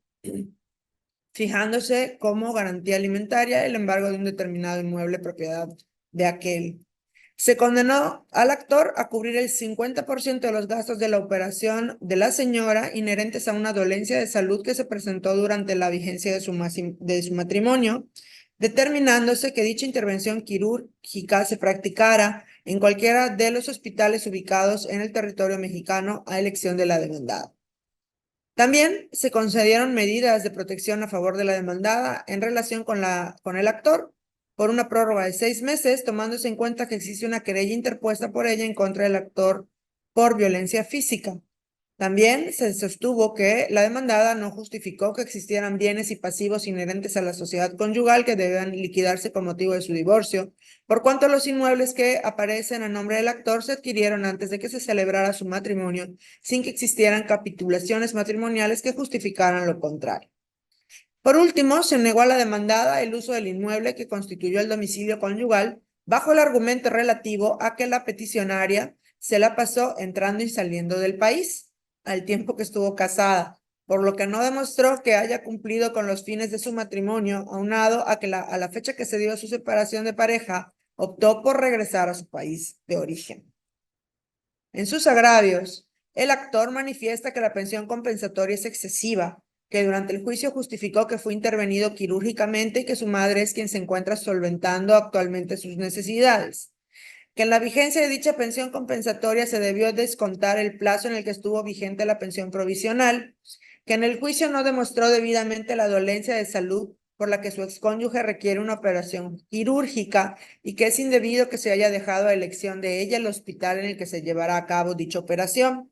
fijándose como garantía alimentaria el embargo de un determinado inmueble propiedad de aquel. Se condenó al actor a cubrir el 50% de los gastos de la operación de la señora inherentes a una dolencia de salud que se presentó durante la vigencia de su matrimonio, determinándose que dicha intervención quirúrgica se practicara en cualquiera de los hospitales ubicados en el territorio mexicano a elección de la demandada. También se concedieron medidas de protección a favor de la demandada en relación con el actor por una prórroga de 6 meses, tomándose en cuenta que existe una querella interpuesta por ella en contra del actor por violencia física. También se sostuvo que la demandada no justificó que existieran bienes y pasivos inherentes a la sociedad conyugal que debían liquidarse con motivo de su divorcio, por cuanto los inmuebles que aparecen a nombre del actor se adquirieron antes de que se celebrara su matrimonio, sin que existieran capitulaciones matrimoniales que justificaran lo contrario. Por último, se negó a la demandada el uso del inmueble que constituyó el domicilio conyugal bajo el argumento relativo a que la peticionaria se la pasó entrando y saliendo del país al tiempo que estuvo casada, por lo que no demostró que haya cumplido con los fines de su matrimonio, aunado a que a la fecha que se dio su separación de pareja, optó por regresar a su país de origen. En sus agravios, el actor manifiesta que la pensión compensatoria es excesiva, que durante el juicio justificó que fue intervenido quirúrgicamente y que su madre es quien se encuentra solventando actualmente sus necesidades, que en la vigencia de dicha pensión compensatoria se debió descontar el plazo en el que estuvo vigente la pensión provisional, que en el juicio no demostró debidamente la dolencia de salud por la que su excónyuge requiere una operación quirúrgica y que es indebido que se haya dejado a elección de ella el hospital en el que se llevará a cabo dicha operación.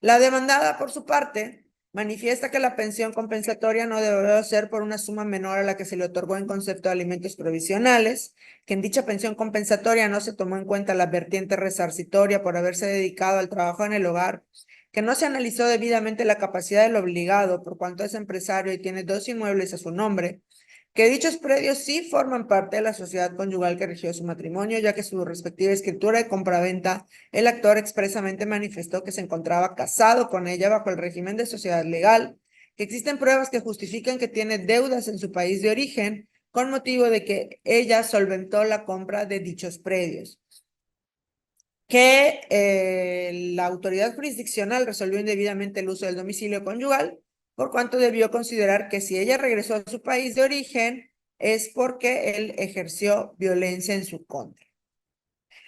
La demandada, por su parte, manifiesta que la pensión compensatoria no debió ser por una suma menor a la que se le otorgó en concepto de alimentos provisionales, que en dicha pensión compensatoria no se tomó en cuenta la vertiente resarcitoria por haberse dedicado al trabajo en el hogar, que no se analizó debidamente la capacidad del obligado por cuanto es empresario y tiene 2 inmuebles a su nombre, que dichos predios sí forman parte de la sociedad conyugal que rigió su matrimonio, ya que su respectiva escritura de compraventa, el actor expresamente manifestó que se encontraba casado con ella bajo el régimen de sociedad legal, que existen pruebas que justifican que tiene deudas en su país de origen con motivo de que ella solventó la compra de dichos predios, que la autoridad jurisdiccional resolvió indebidamente el uso del domicilio conyugal, por cuanto debió considerar que si ella regresó a su país de origen es porque él ejerció violencia en su contra.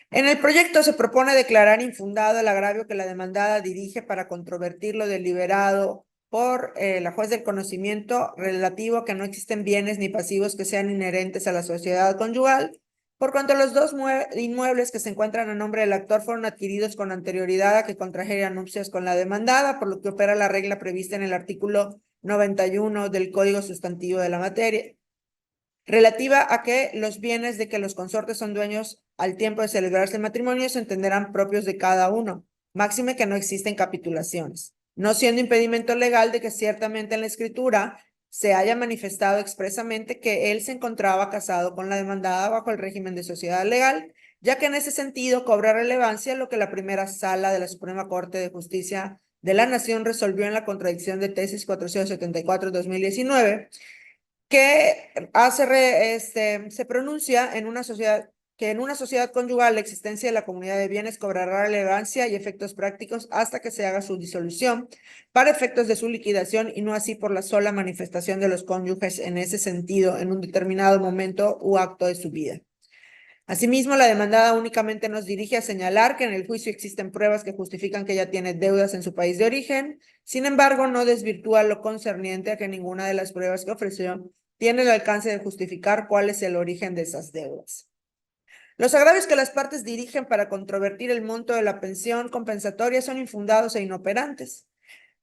En el proyecto se propone declarar infundado el agravio que la demandada dirige para controvertir lo deliberado por la juez del conocimiento relativo a que no existen bienes ni pasivos que sean inherentes a la sociedad conyugal, por cuanto los 2 inmuebles que se encuentran a nombre del actor fueron adquiridos con anterioridad a que contrajera nupcias con la demandada, por lo que opera la regla prevista en el artículo 91 del Código Sustantivo de la materia, relativa a que los bienes de que los consortes son dueños al tiempo de celebrarse el matrimonio se entenderán propios de cada uno, máxime que no existen capitulaciones, no siendo impedimento legal de que ciertamente en la escritura se haya manifestado expresamente que él se encontraba casado con la demandada bajo el régimen de sociedad legal, ya que en ese sentido cobra relevancia lo que la primera sala de la Suprema Corte de Justicia de la Nación resolvió en la contradicción de tesis 474-2019, que se pronuncia en una sociedad que en una sociedad conyugal la existencia de la comunidad de bienes cobrará relevancia y efectos prácticos hasta que se haga su disolución para efectos de su liquidación y no así por la sola manifestación de los cónyuges en ese sentido en un determinado momento u acto de su vida. Asimismo, la demandada únicamente nos dirige a señalar que en el juicio existen pruebas que justifican que ella tiene deudas en su país de origen, sin embargo, no desvirtúa lo concerniente a que ninguna de las pruebas que ofreció tiene el alcance de justificar cuál es el origen de esas deudas. Los agravios que las partes dirigen para controvertir el monto de la pensión compensatoria son infundados e inoperantes.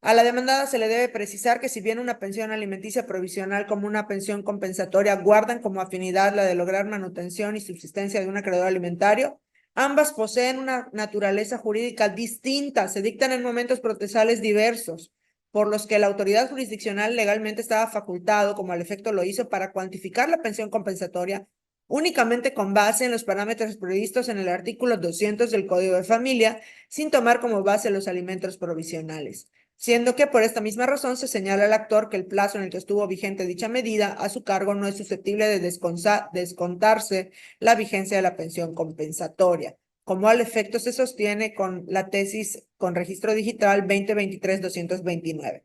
A la demandada se le debe precisar que si bien una pensión alimenticia provisional como una pensión compensatoria guardan como afinidad la de lograr manutención y subsistencia de un acreedor alimentario, ambas poseen una naturaleza jurídica distinta, se dictan en momentos procesales diversos, por los que la autoridad jurisdiccional legalmente estaba facultado, como al efecto lo hizo, para cuantificar la pensión compensatoria únicamente con base en los parámetros previstos en el artículo 200 del Código de Familia, sin tomar como base los alimentos provisionales, siendo que por esta misma razón se señala al actor que el plazo en el que estuvo vigente dicha medida a su cargo no es susceptible de descontarse la vigencia de la pensión compensatoria, como al efecto se sostiene con la tesis con registro digital 2023-229.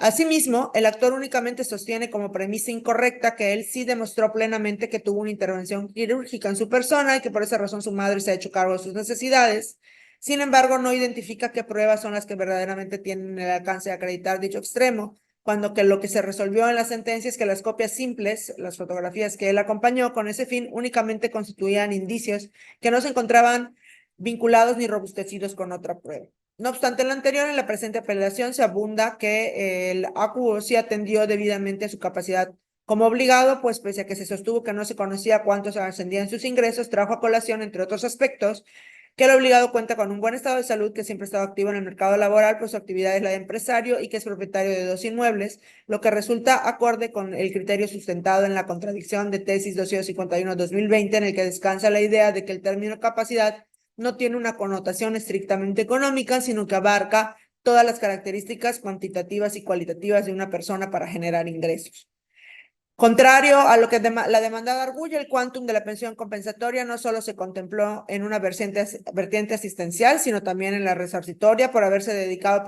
Asimismo, el actor únicamente sostiene como premisa incorrecta que él sí demostró plenamente que tuvo una intervención quirúrgica en su persona y que por esa razón su madre se ha hecho cargo de sus necesidades. Sin embargo, no identifica qué pruebas son las que verdaderamente tienen el alcance de acreditar dicho extremo, cuando que lo que se resolvió en la sentencia es que las copias simples, las fotografías que él acompañó con ese fin, únicamente constituían indicios que no se encontraban vinculados ni robustecidos con otra prueba. No obstante lo anterior, en la presente apelación se abunda que el acuo sí atendió debidamente a su capacidad como obligado, pues pese a que se sostuvo que no se conocía cuántos ascendían sus ingresos, trajo a colación, entre otros aspectos, que el obligado cuenta con un buen estado de salud, que siempre ha estado activo en el mercado laboral, pues su actividad es la de empresario y que es propietario de 2 inmuebles, lo que resulta acorde con el criterio sustentado en la contradicción de tesis 251-2020, en el que descansa la idea de que el término capacidad no tiene una connotación estrictamente económica, sino que abarca todas las características cuantitativas y cualitativas de una persona para generar ingresos. Contrario a lo que la demandada arguye, el quantum de la pensión compensatoria no solo se contempló en una vertiente asistencial, sino también en la resarcitoria por haberse dedicado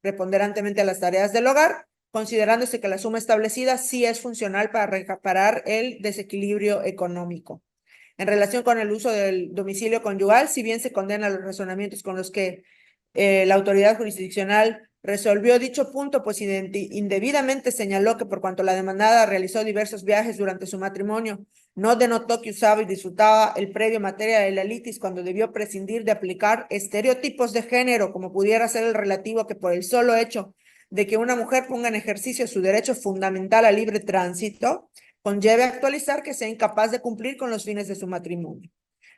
preponderantemente a las tareas del hogar, considerándose que la suma establecida sí es funcional para reparar el desequilibrio económico. En relación con el uso del domicilio conyugal, si bien se condena los razonamientos con los que la autoridad jurisdiccional resolvió dicho punto, pues indebidamente señaló que por cuanto la demandada realizó diversos viajes durante su matrimonio, no denotó que usaba y disfrutaba el previo materia de la litis cuando debió prescindir de aplicar estereotipos de género, como pudiera ser el relativo que por el solo hecho de que una mujer ponga en ejercicio su derecho fundamental al libre tránsito, conlleve actualizar que sea incapaz de cumplir con los fines de su matrimonio.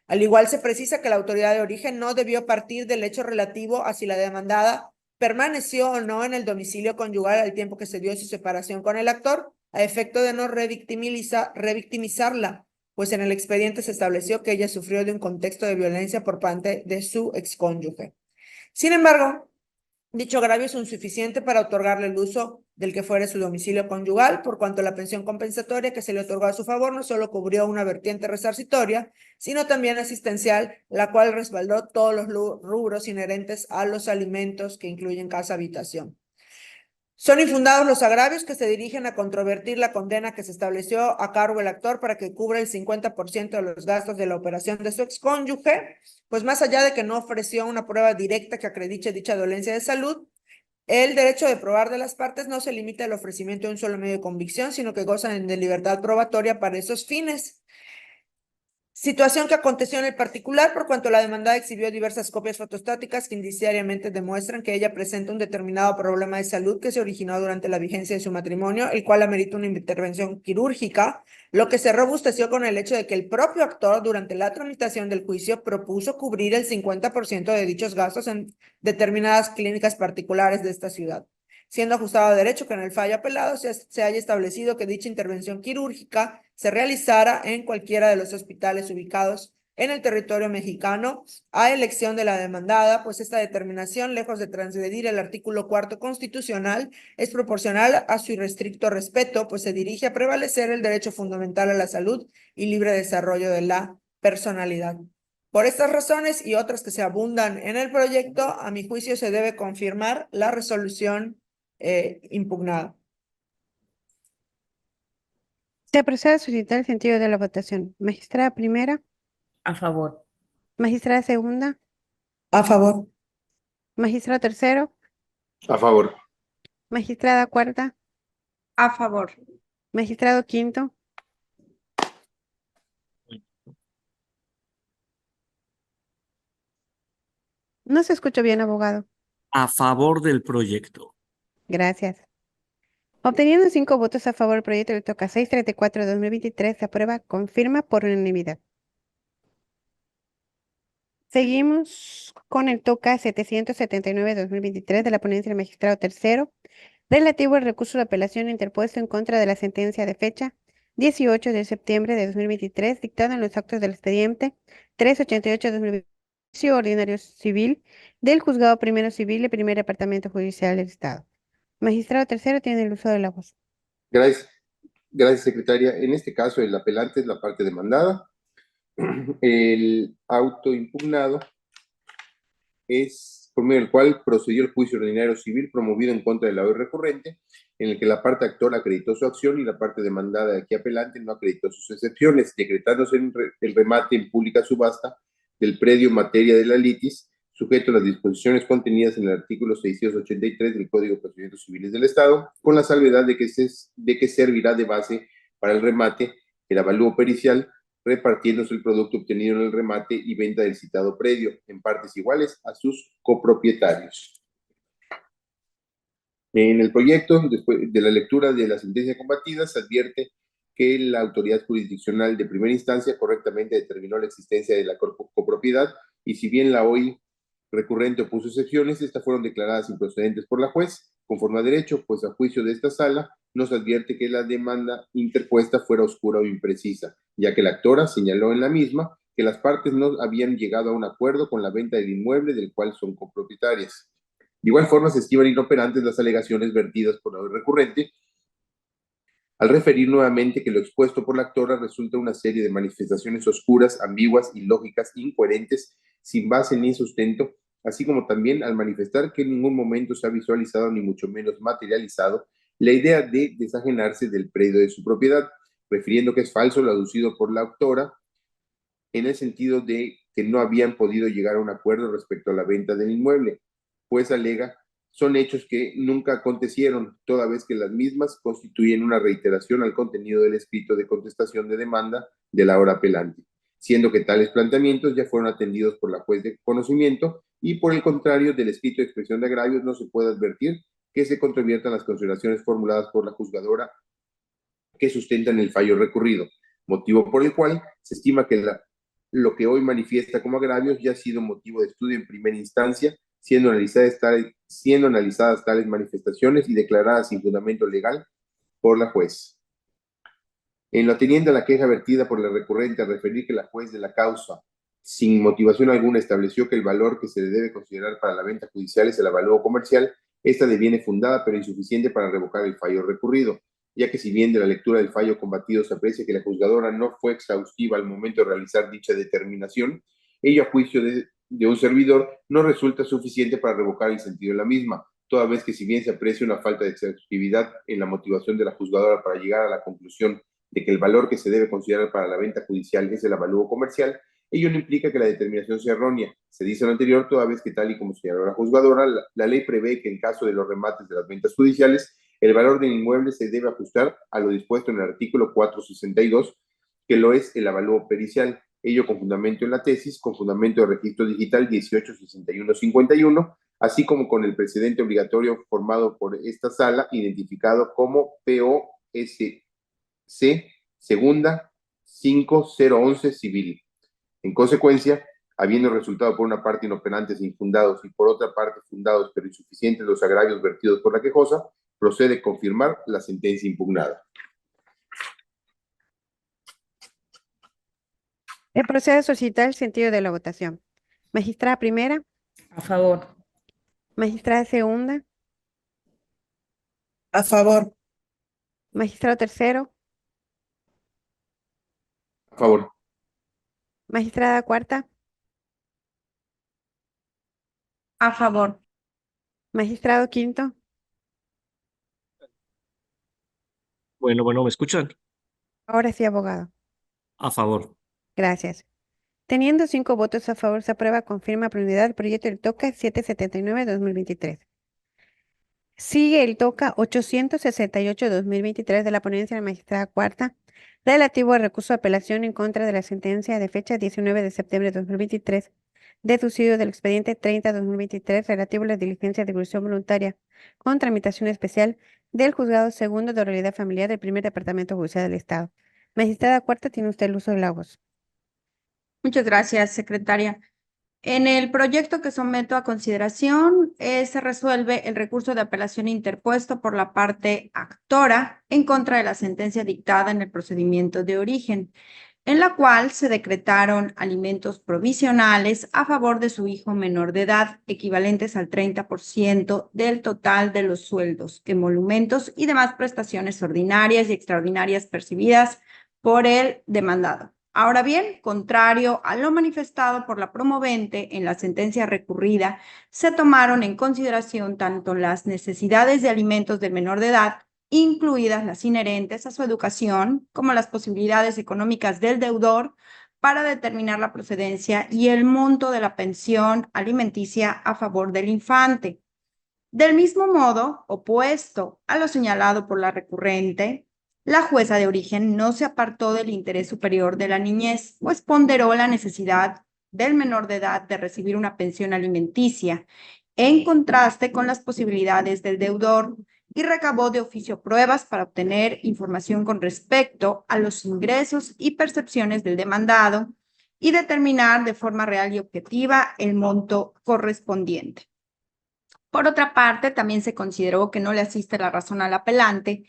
Al igual se precisa que la autoridad de origen no debió partir del hecho relativo a si la demandada permaneció o no en el domicilio conyugal al tiempo que se dio su separación con el actor, a efecto de no revictimizarla, pues en el expediente se estableció que ella sufrió de un contexto de violencia por parte de su excónyuge. Sin embargo, dicho agravio es insuficiente para otorgarle el uso del que fuere su domicilio conyugal, por cuanto la pensión compensatoria que se le otorgó a su favor no solo cubrió una vertiente resarcitoria, sino también asistencial, la cual respaldó todos los rubros inherentes a los alimentos que incluyen casa, habitación. Son infundados los agravios que se dirigen a controvertir la condena que se estableció a cargo del actor para que cubra el 50% de los gastos de la operación de su excónyuge, pues más allá de que no ofreció una prueba directa que acredite dicha dolencia de salud, el derecho de probar de las partes no se limita al ofrecimiento de un solo medio de convicción, sino que gozan de libertad probatoria para esos fines. Situación que aconteció en el particular por cuanto la demandada exhibió diversas copias fotostáticas que indiciariamente demuestran que ella presenta un determinado problema de salud que se originó durante la vigencia de su matrimonio, el cual amerita una intervención quirúrgica, lo que se robusteció con el hecho de que el propio actor durante la tramitación del juicio propuso cubrir el 50% de dichos gastos en determinadas clínicas particulares de esta ciudad, siendo ajustado a derecho que en el fallo apelado se haya establecido que dicha intervención quirúrgica se realizara en cualquiera de los hospitales ubicados en el territorio mexicano, a elección de la demandada, pues esta determinación, lejos de transgredir el artículo 4º constitucional, es proporcional a su irrestricto respeto, pues se dirige a prevalecer el derecho fundamental a la salud y libre desarrollo de la personalidad. Por estas razones y otras que se abundan en el proyecto, a mi juicio se debe confirmar la resolución impugnada. Se procede a suscitar el sentido de la votación. Magistrada primera, A favor. magistrada segunda, A favor. magistrado tercero, A favor. magistrada cuarta, A favor. magistrado quinto, No se escuchó bien, abogado. A favor del proyecto. Gracias. Obteniendo 5 votos a favor del proyecto del TOCA 634 de 2023, se aprueba, confirma por unanimidad. Seguimos con el TOCA 779 de 2023 de la ponencia del magistrado tercero, relativo al recurso de apelación interpuesto en contra de la sentencia de fecha 18 de septiembre de 2023, dictada en los actos del expediente 388 de 2023, juicio ordinario civil del Juzgado Primero Civil y Primer Departamento Judicial del Estado. Magistrado tercero tiene el uso de la voz. Gracias, gracias, secretaria. En este caso, el apelante es la parte demandada. El auto impugnado es por medio del cual procedió el juicio ordinario civil promovido en contra de la hoy recurrente, en el que la parte actora acreditó su acción y la parte demandada de aquí apelante no acreditó sus excepciones, decretándose el remate en pública subasta del predio materia de la litis, sujeto a las disposiciones contenidas en el artículo 683 del Código de Procedimientos Civiles del Estado, con la salvedad de que servirá de base para el remate el avalúo pericial, repartiéndose el producto obtenido en el remate y venta del citado predio en partes iguales a sus copropietarios. En el proyecto, después de la lectura de la sentencia combatida, se advierte que la autoridad jurisdiccional de primera instancia correctamente determinó la existencia de la copropiedad y si bien la hoy recurrente opuso excepciones, estas fueron declaradas improcedentes por la juez, conforme a derecho, pues a juicio de esta sala nos advierte que la demanda interpuesta fuera oscura o imprecisa, ya que la actora señaló en la misma que las partes no habían llegado a un acuerdo con la venta del inmueble del cual son copropietarias. De igual forma, se estiman inoperantes las alegaciones vertidas por la hoy recurrente, al referir nuevamente que lo expuesto por la actora resulta una serie de manifestaciones oscuras, ambiguas, ilógicas, incoherentes, sin base ni sustento, así como también al manifestar que en ningún momento se ha visualizado, ni mucho menos materializado, la idea de desajenarse del predio de su propiedad, refiriendo que es falso lo aducido por la autora, en el sentido de que no habían podido llegar a un acuerdo respecto a la venta del inmueble, pues alega son hechos que nunca acontecieron, toda vez que las mismas constituyen una reiteración al contenido del escrito de contestación de demanda de la hora apelante, siendo que tales planteamientos ya fueron atendidos por la juez de conocimiento y por el contrario del escrito de expresión de agravios no se puede advertir que se controviertan las consideraciones formuladas por la juzgadora que sustentan el fallo recurrido, motivo por el cual se estima que lo que hoy manifiesta como agravios ya ha sido motivo de estudio en primera instancia, siendo analizadas tales manifestaciones y declaradas sin fundamento legal por la juez. En lo atendiente a la queja vertida por la recurrente al referir que la juez de la causa, sin motivación alguna, estableció que el valor que se le debe considerar para la venta judicial es el avalúo comercial, esta deviene fundada pero insuficiente para revocar el fallo recurrido, ya que si bien de la lectura del fallo combatido se aprecia que la juzgadora no fue exhaustiva al momento de realizar dicha determinación, ello a juicio de un servidor no resulta suficiente para revocar el sentido de la misma, toda vez que si bien se aprecia una falta de exhaustividad en la motivación de la juzgadora para llegar a la conclusión de que el valor que se debe considerar para la venta judicial es el avalúo comercial, ello no implica que la determinación sea errónea. Se dice lo anterior, toda vez que tal y como señaló la juzgadora, la ley prevé que en caso de los remates de las ventas judiciales, el valor del inmueble se debe ajustar a lo dispuesto en el artículo 462, que lo es el avalúo pericial, ello con fundamento en la tesis, con fundamento de registro digital 186151, así como con el precedente obligatorio formado por esta sala, identificado como POSC segunda 5011 civil. En consecuencia, habiendo resultado por una parte inoperantes e infundados y por otra parte fundados pero insuficientes los agravios vertidos por la quejosa, procede confirmar la sentencia impugnada. Procede a solicitar el sentido de la votación. Magistrada primera. A favor. Magistrada segunda. A favor. Magistrado tercero. A favor. Magistrada cuarta. A favor. Magistrado quinto. Bueno, ¿me escuchan? Ahora sí, abogado. A favor. Gracias. Teniendo 5 votos a favor, se aprueba, confirma por unidad el proyecto del TOCA 779-2023. Sigue el TOCA 868-2023 de la ponencia de la magistrada cuarta, relativo al recurso de apelación en contra de la sentencia de fecha 19 de septiembre de 2023, deducido del expediente 30-2023 relativo a la diligencia de ejecución voluntaria con tramitación especial del Juzgado Segundo de Oralidad Familiar del Primer Departamento Judicial del Estado. Magistrada Cuarta, tiene usted el uso de la voz. Muchas gracias, secretaria. En el proyecto que someto a consideración, se resuelve el recurso de apelación interpuesto por la parte actora en contra de la sentencia dictada en el procedimiento de origen, en la cual se decretaron alimentos provisionales a favor de su hijo menor de edad, equivalentes al 30% del total de los sueldos, emolumentos y demás prestaciones ordinarias y extraordinarias percibidas por el demandado. Ahora bien, contrario a lo manifestado por la promovente en la sentencia recurrida, se tomaron en consideración tanto las necesidades de alimentos del menor de edad, incluidas las inherentes a su educación, como las posibilidades económicas del deudor para determinar la procedencia y el monto de la pensión alimenticia a favor del infante. Del mismo modo, opuesto a lo señalado por la recurrente, la jueza de origen no se apartó del interés superior de la niñez, pues ponderó la necesidad del menor de edad de recibir una pensión alimenticia, en contraste con las posibilidades del deudor, y recabó de oficio pruebas para obtener información con respecto a los ingresos y percepciones del demandado y determinar de forma real y objetiva el monto correspondiente. Por otra parte, también se consideró que no le asiste la razón al apelante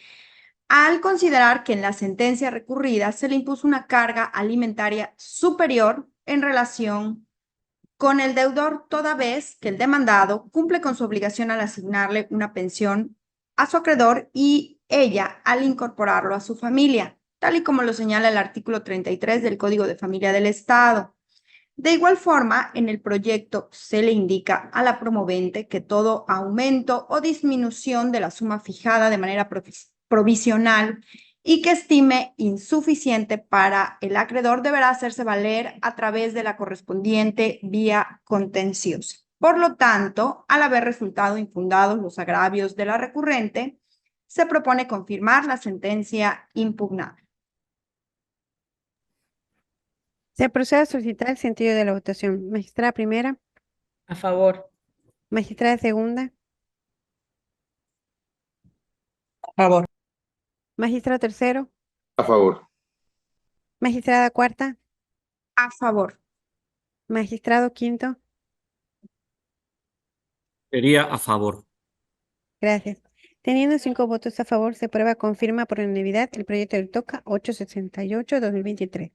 al considerar que en la sentencia recurrida se le impuso una carga alimentaria superior en relación con el deudor, toda vez que el demandado cumple con su obligación al asignarle una pensión a su acreedor y ella al incorporarlo a su familia, tal y como lo señala el artículo 33 del Código de Familia del Estado. De igual forma, en el proyecto se le indica a la promovente que todo aumento o disminución de la suma fijada de manera provisional y que estime insuficiente para el acreedor deberá hacerse valer a través de la correspondiente vía contenciosa. Por lo tanto, al haber resultado infundados los agravios de la recurrente, se propone confirmar la sentencia impugnada. Se procede a solicitar el sentido de la votación. Magistrada primera, A favor. magistrada segunda, A favor. magistrado tercero, A favor. magistrada cuarta, A favor. magistrado quinto. Sería a favor. Gracias. Teniendo 5 votos a favor, se aprueba, confirma por unanimidad el proyecto del TOCA 868-2023.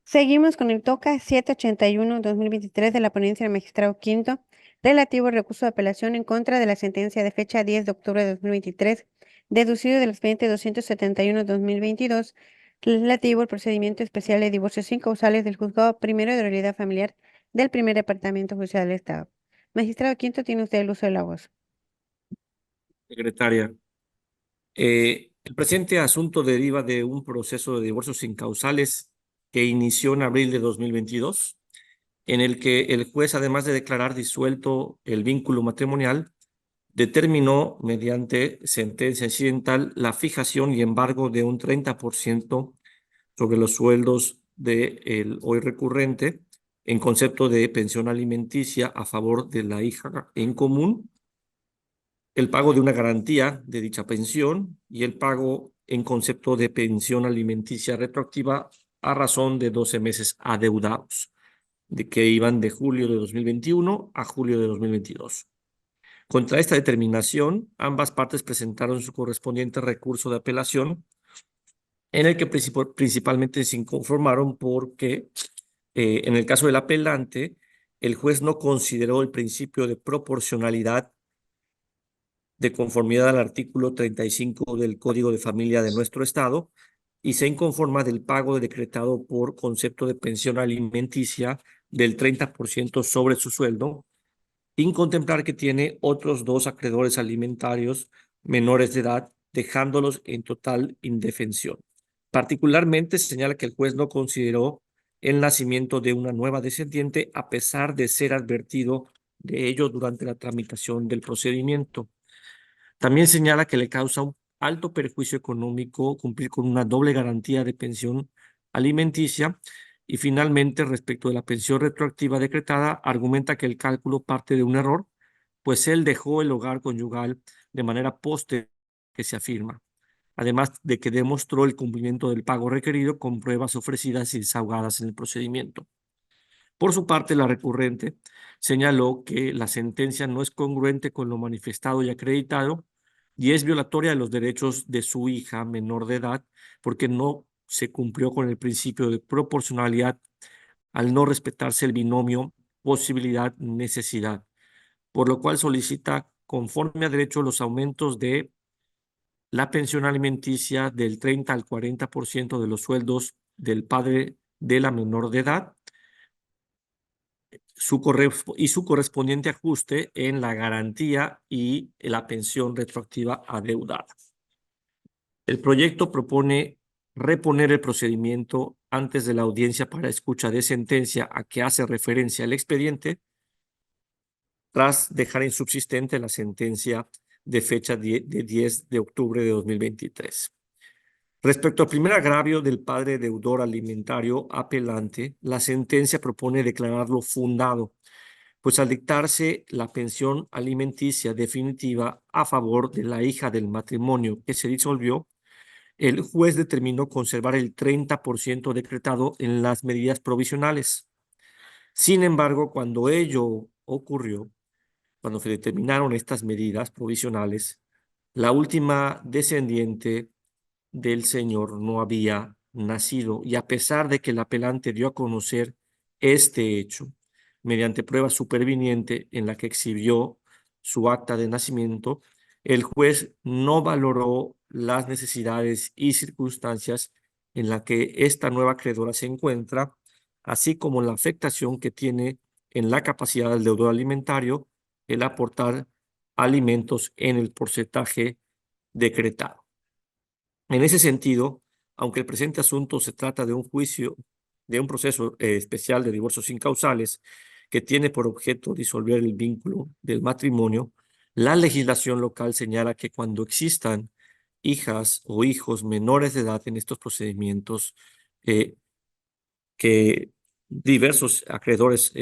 Seguimos con el TOCA 781-2023 de la ponencia del magistrado quinto, relativo al recurso de apelación en contra de la sentencia de fecha 10 de octubre de 2023, deducido del expediente 271-2022, relativo al procedimiento especial de divorcio sin causales del Juzgado Primero de Oralidad Familiar del Primer Departamento Judicial del Estado. Magistrado quinto, tiene usted el uso de la voz. Secretaria, el presente asunto deriva de un proceso de divorcio sin causales que inició en abril de 2022, en el que el juez, además de declarar disuelto el vínculo matrimonial, determinó mediante sentencia incidental la fijación y embargo de un 30% sobre los sueldos del hoy recurrente en concepto de pensión alimenticia a favor de la hija en común, el pago de una garantía de dicha pensión y el pago en concepto de pensión alimenticia retroactiva a razón de 12 meses adeudados, de que iban de julio de 2021 a julio de 2022. Contra esta determinación, ambas partes presentaron su correspondiente recurso de apelación, en el que principalmente se inconformaron porque, en el caso del apelante, el juez no consideró el principio de proporcionalidad de conformidad al artículo 35 del Código de Familia de nuestro Estado y se inconforma del pago decretado por concepto de pensión alimenticia del 30% sobre su sueldo, sin contemplar que tiene otros 2 acreedores alimentarios menores de edad, dejándolos en total indefensión. Particularmente señala que el juez no consideró el nacimiento de una nueva descendiente a pesar de ser advertido de ello durante la tramitación del procedimiento. También señala que le causa un alto perjuicio económico cumplir con una doble garantía de pensión alimenticia Y finalmente, respecto de la pensión retroactiva decretada, argumenta que el cálculo parte de un error, pues él dejó el hogar conyugal de manera posterior que se afirma, además de que demostró el cumplimiento del pago requerido con pruebas ofrecidas y desahogadas en el procedimiento. Por su parte, la recurrente señaló que la sentencia no es congruente con lo manifestado y acreditado y es violatoria de los derechos de su hija menor de edad porque no se cumplió con el principio de proporcionalidad al no respetarse el binomio posibilidad-necesidad, por lo cual solicita conforme a derecho los aumentos de la pensión alimenticia del 30 al 40% de los sueldos del padre de la menor de edad y su correspondiente ajuste en la garantía y la pensión retroactiva adeudada. El proyecto propone reponer el procedimiento antes de la audiencia para escucha de sentencia a que hace referencia el expediente, tras dejar insubsistente la sentencia de fecha de 10 de octubre de 2023. Respecto al primer agravio del padre deudor alimentario apelante, la sentencia propone declararlo fundado, pues al dictarse la pensión alimenticia definitiva a favor de la hija del matrimonio que se disolvió, el juez determinó conservar el 30% decretado en las medidas provisionales. Sin embargo, cuando ello ocurrió, cuando se determinaron estas medidas provisionales, la última descendiente del señor no había nacido y a pesar de que el apelante dio a conocer este hecho mediante prueba superviniente en la que exhibió su acta de nacimiento, el juez no valoró las necesidades y circunstancias en las que esta nueva acreedora se encuentra, así como la afectación que tiene en la capacidad del deudor alimentario el aportar alimentos en el porcentaje decretado. En ese sentido, aunque el presente asunto se trata de un juicio, de un proceso especial de divorcios incausales que tiene por objeto disolver el vínculo del matrimonio, la legislación local señala que cuando existan hijas o hijos menores de edad en estos procedimientos, que diversos acreedores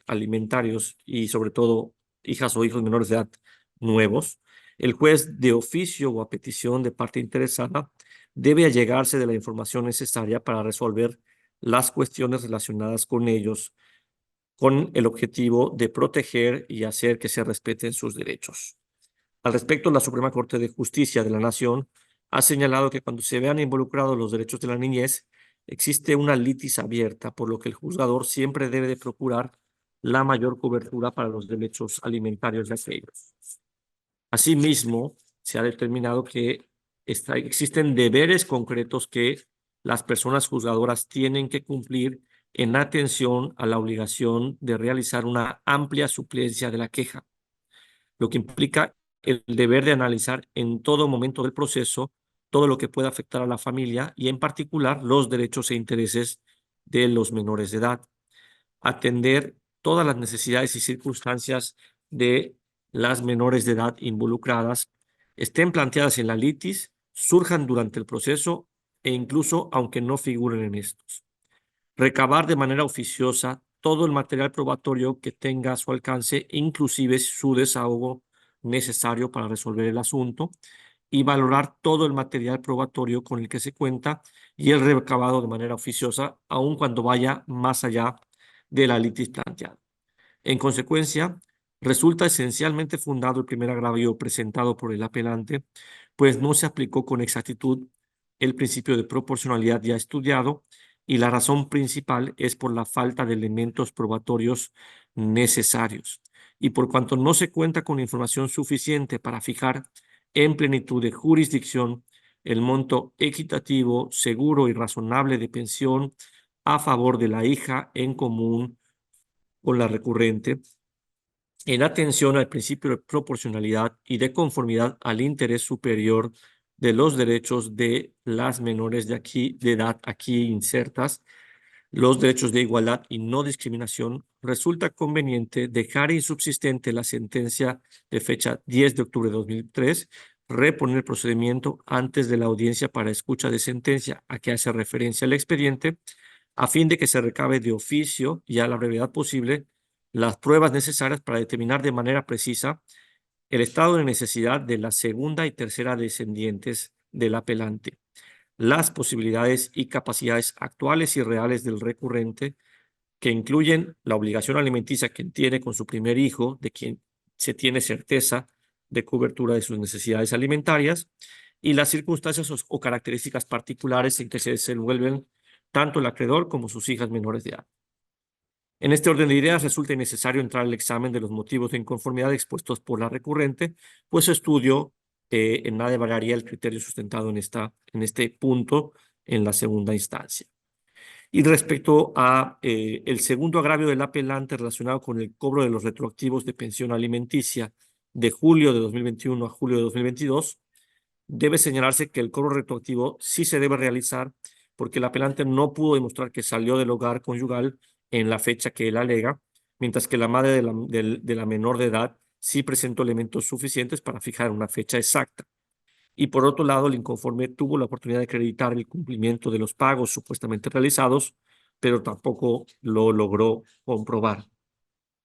alimentarios y sobre todo hijas o hijos menores de edad nuevos, el juez de oficio o a petición de parte interesada debe allegarse de la información necesaria para resolver las cuestiones relacionadas con ellos con el objetivo de proteger y hacer que se respeten sus derechos. Al respecto, la Suprema Corte de Justicia de la Nación ha señalado que cuando se vean involucrados los derechos de la niñez, existe una litis abierta, por lo que el juzgador siempre debe de procurar la mayor cobertura para los derechos alimentarios de aquellos. Asimismo, se ha determinado que existen deberes concretos que las personas juzgadoras tienen que cumplir en atención a la obligación de realizar una amplia suplencia de la queja, lo que implica el deber de analizar en todo momento del proceso todo lo que pueda afectar a la familia y en particular los derechos e intereses de los menores de edad. Atender todas las necesidades y circunstancias de las menores de edad involucradas, estén planteadas en la litis, surjan durante el proceso e incluso aunque no figuren en estos. Recabar de manera oficiosa todo el material probatorio que tenga a su alcance, inclusive su desahogo necesario para resolver el asunto, y valorar todo el material probatorio con el que se cuenta y el recabado de manera oficiosa, aun cuando vaya más allá de la litis planteada. En consecuencia, resulta esencialmente fundado el primer agravio presentado por el apelante, pues no se aplicó con exactitud el principio de proporcionalidad ya estudiado y la razón principal es por la falta de elementos probatorios necesarios. Y por cuanto no se cuenta con información suficiente para fijar en plenitud de jurisdicción el monto equitativo, seguro y razonable de pensión a favor de la hija en común con la recurrente, en atención al principio de proporcionalidad y de conformidad al interés superior de los derechos de las menores de edad aquí insertas, los derechos de igualdad y no discriminación, resulta conveniente dejar insubsistente la sentencia de fecha 10 de octubre de 2003, reponer el procedimiento antes de la audiencia para escucha de sentencia a que hace referencia el expediente, a fin de que se recabe de oficio y a la brevedad posible las pruebas necesarias para determinar de manera precisa el estado de necesidad de la segunda y tercera descendientes del apelante, las posibilidades y capacidades actuales y reales del recurrente, que incluyen la obligación alimenticia que tiene con su primer hijo, de quien se tiene certeza de cobertura de sus necesidades alimentarias, y las circunstancias o características particulares en que se desenvuelven tanto el acreedor como sus hijas menores de edad. En este orden de ideas, resulta innecesario entrar al examen de los motivos de inconformidad expuestos por la recurrente, pues su estudio en nada variaría el criterio sustentado en este punto en la segunda instancia. Y respecto a el segundo agravio del apelante relacionado con el cobro de los retroactivos de pensión alimenticia de julio de 2021 a julio de 2022, debe señalarse que el cobro retroactivo sí se debe realizar porque el apelante no pudo demostrar que salió del hogar conyugal en la fecha que él alega, mientras que la madre de la menor de edad sí presentó elementos suficientes para fijar una fecha exacta. Y por otro lado, el inconforme tuvo la oportunidad de acreditar el cumplimiento de los pagos supuestamente realizados, pero tampoco lo logró comprobar.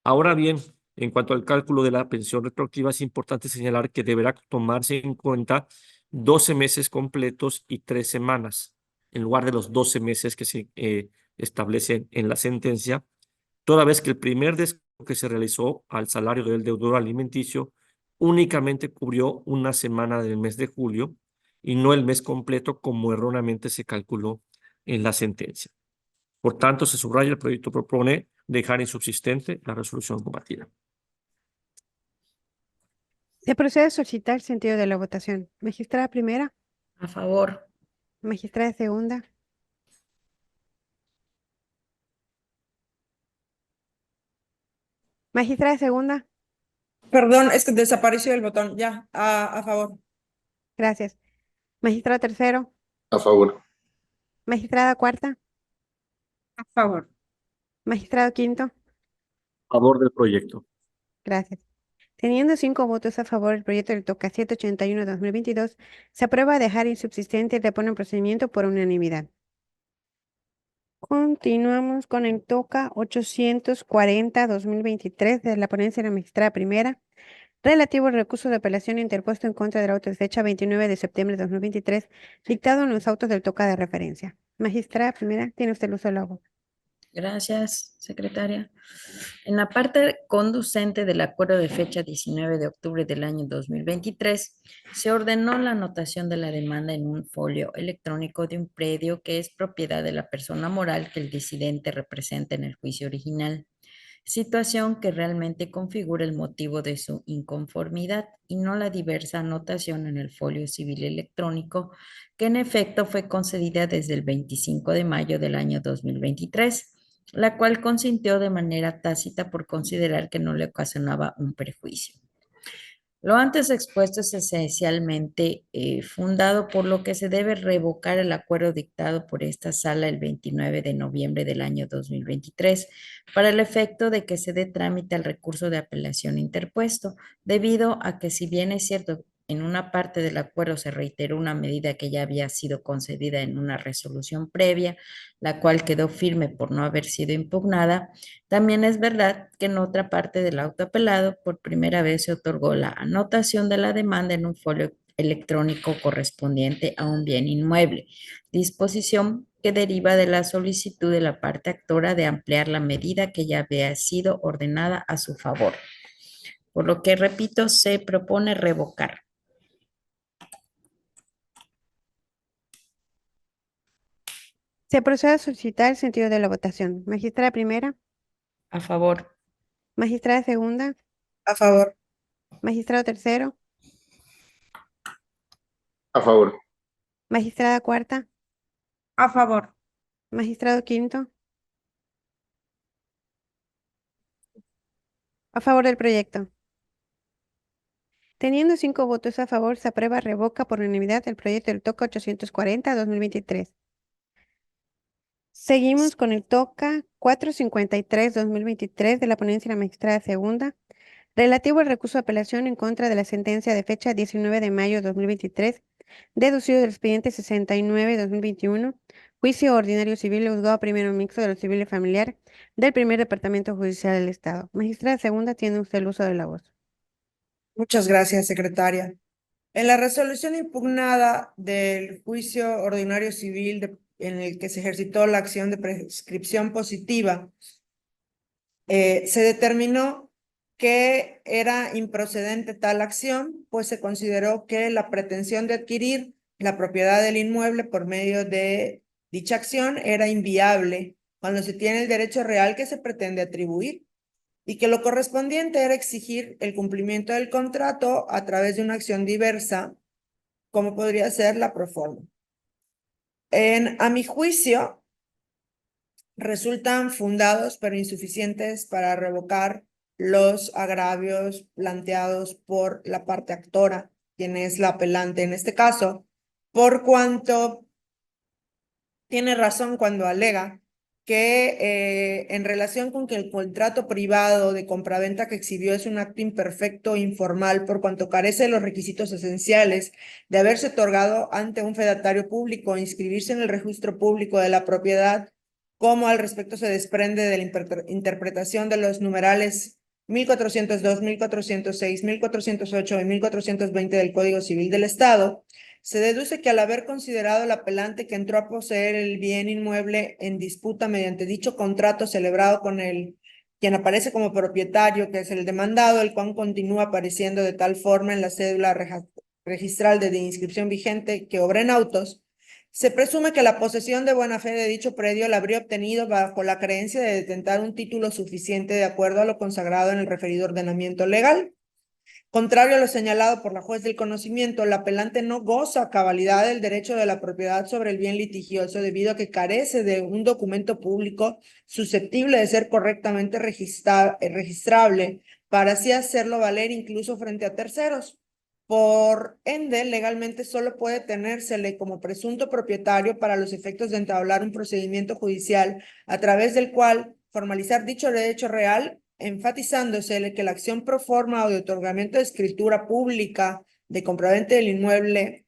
Ahora bien, en cuanto al cálculo de la pensión retroactiva, es importante señalar que deberá tomarse en cuenta 12 meses completos y 3 semanas, en lugar de los 12 meses que se establecen en la sentencia, toda vez que el primer descuento que se realizó al salario del deudor alimenticio únicamente cubrió una semana del mes de julio y no el mes completo como erróneamente se calculó en la sentencia. Por tanto, se subraya, el proyecto propone dejar insubsistente la resolución combatida. Se procede a solicitar el sentido de la votación. Magistrada primera, A favor. magistrada segunda, magistrada segunda, Perdón, es que desapareció el botón. Ya, a favor. gracias. Magistrado tercero, A favor. magistrada cuarta, A favor. magistrado quinto, A favor del proyecto. gracias. Teniendo 5 votos a favor, el proyecto del TOCA 781-2022 se aprueba a dejar insubsistente y repone en procedimiento por unanimidad. Continuamos con el TOCA 840-2023 de la ponencia de la magistrada primera, relativo al recurso de apelación interpuesto en contra del auto de fecha 29 de septiembre de 2023, dictado en los autos del TOCA de referencia. Magistrada primera, tiene usted el uso de la voz. Gracias, secretaria. En la parte conducente del acuerdo de fecha 19 de octubre del año 2023, se ordenó la anotación de la demanda en un folio electrónico de un predio que es propiedad de la persona moral que el disidente representa en el juicio original, situación que realmente configura el motivo de su inconformidad y no la diversa anotación en el folio civil electrónico que en efecto fue concedida desde el 25 de mayo del año 2023, la cual consintió de manera tácita por considerar que no le ocasionaba un perjuicio. Lo antes expuesto es esencialmente fundado por lo que se debe revocar el acuerdo dictado por esta sala el 29 de noviembre del año 2023 para el efecto de que se dé trámite al recurso de apelación interpuesto, debido a que si bien es cierto en una parte del acuerdo se reiteró una medida que ya había sido concedida en una resolución previa, la cual quedó firme por no haber sido impugnada, también es verdad que en otra parte del auto apelado por primera vez se otorgó la anotación de la demanda en un folio electrónico correspondiente a un bien inmueble, disposición que deriva de la solicitud de la parte actora de ampliar la medida que ya había sido ordenada a su favor. Por lo que, repito, se propone revocar. Se procede a solicitar el sentido de la votación. Magistrada primera, A favor. magistrada segunda, A favor. magistrado tercero, A favor. magistrada cuarta, A favor. magistrado quinto. A favor del proyecto. Teniendo 5 votos a favor, se aprueba revoca por unanimidad el proyecto del TOCA 840-2023. Seguimos con el TOCA 453-2023 de la ponencia de la magistrada segunda, relativo al recurso de apelación en contra de la sentencia de fecha 19 de mayo de 2023, deducido del expediente 69-2021, Juicio ordinario civil y juzgado primero mixto de lo civil y familiar del primer departamento judicial del Estado. Magistrada segunda, tiene usted el uso de la voz. Muchas gracias, secretaria. En la resolución impugnada del juicio ordinario civil en el que se ejercitó la acción de prescripción positiva, se determinó que era improcedente tal acción, pues se consideró que la pretensión de adquirir la propiedad del inmueble por medio de dicha acción era inviable cuando se tiene el derecho real que se pretende atribuir, y que lo correspondiente era exigir el cumplimiento del contrato a través de una acción diversa, como podría ser la proforma. A mi juicio, resultan fundados pero insuficientes para revocar los agravios planteados por la parte actora, quien es la apelante en este caso, por cuanto tiene razón cuando alega que en relación con que el contrato privado de compraventa que exhibió es un acto imperfecto e informal por cuanto carece de los requisitos esenciales de haberse otorgado ante un fedatario público o inscribirse en el registro público de la propiedad, como al respecto se desprende de la interpretación de los numerales 1402, 1406, 1408 y 1420 del Código Civil del Estado, se deduce que al haber considerado el apelante que entró a poseer el bien inmueble en disputa mediante dicho contrato celebrado con quien aparece como propietario, que es el demandado, el cual continúa apareciendo de tal forma en la cédula registral de inscripción vigente que obra en autos, se presume que la posesión de buena fe de dicho predio la habría obtenido bajo la creencia de detentar un título suficiente de acuerdo a lo consagrado en el referido ordenamiento legal. Contrario a lo señalado por la juez del conocimiento, el apelante no goza a cabalidad del derecho de la propiedad sobre el bien litigioso debido a que carece de un documento público susceptible de ser correctamente registrable para así hacerlo valer incluso frente a terceros. Por ende, legalmente solo puede tenérsele como presunto propietario para los efectos de entablar un procedimiento judicial a través del cual formalizar dicho derecho real, enfatizándose que la acción pro forma o de otorgamiento de escritura pública de compraventa del inmueble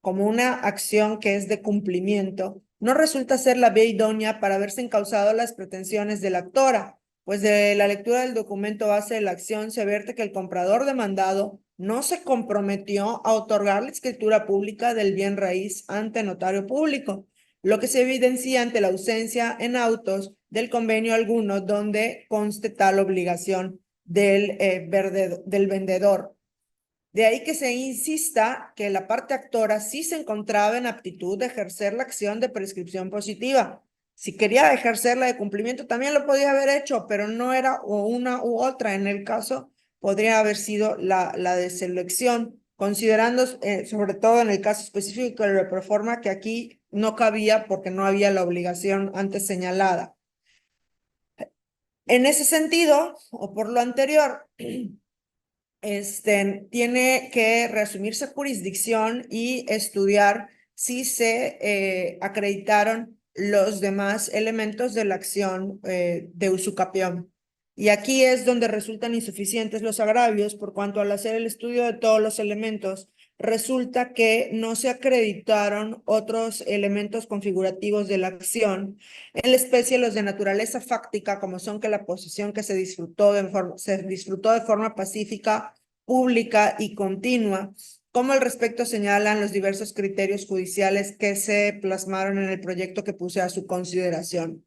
como una acción que es de cumplimiento, no resulta ser la vía idónea para haberse encausado las pretensiones de la actora, pues de la lectura del documento base de la acción se vierte que el comprador demandado no se comprometió a otorgar la escritura pública del bien raíz ante notario público, lo que se evidencia ante la ausencia en autos del convenio alguno donde conste tal obligación del vendedor. De ahí que se insista que la parte actora sí se encontraba en aptitud de ejercer la acción de prescripción positiva. Si quería ejercer la de cumplimiento, también lo podía haber hecho, pero no era o una u otra. En el caso, podría haber sido la de selección, considerando, sobre todo en el caso específico de la proforma, que aquí no cabía porque no había la obligación antes señalada. En ese sentido, o por lo anterior, tiene que reasumirse jurisdicción y estudiar si se acreditaron los demás elementos de la acción de usucapión. Y aquí es donde resultan insuficientes los agravios, por cuanto al hacer el estudio de todos los elementos, resulta que no se acreditaron otros elementos configurativos de la acción, en la especie los de naturaleza fáctica, como son que la posesión que se disfrutó de forma pacífica, pública y continua, como al respecto señalan los diversos criterios judiciales que se plasmaron en el proyecto que puse a su consideración.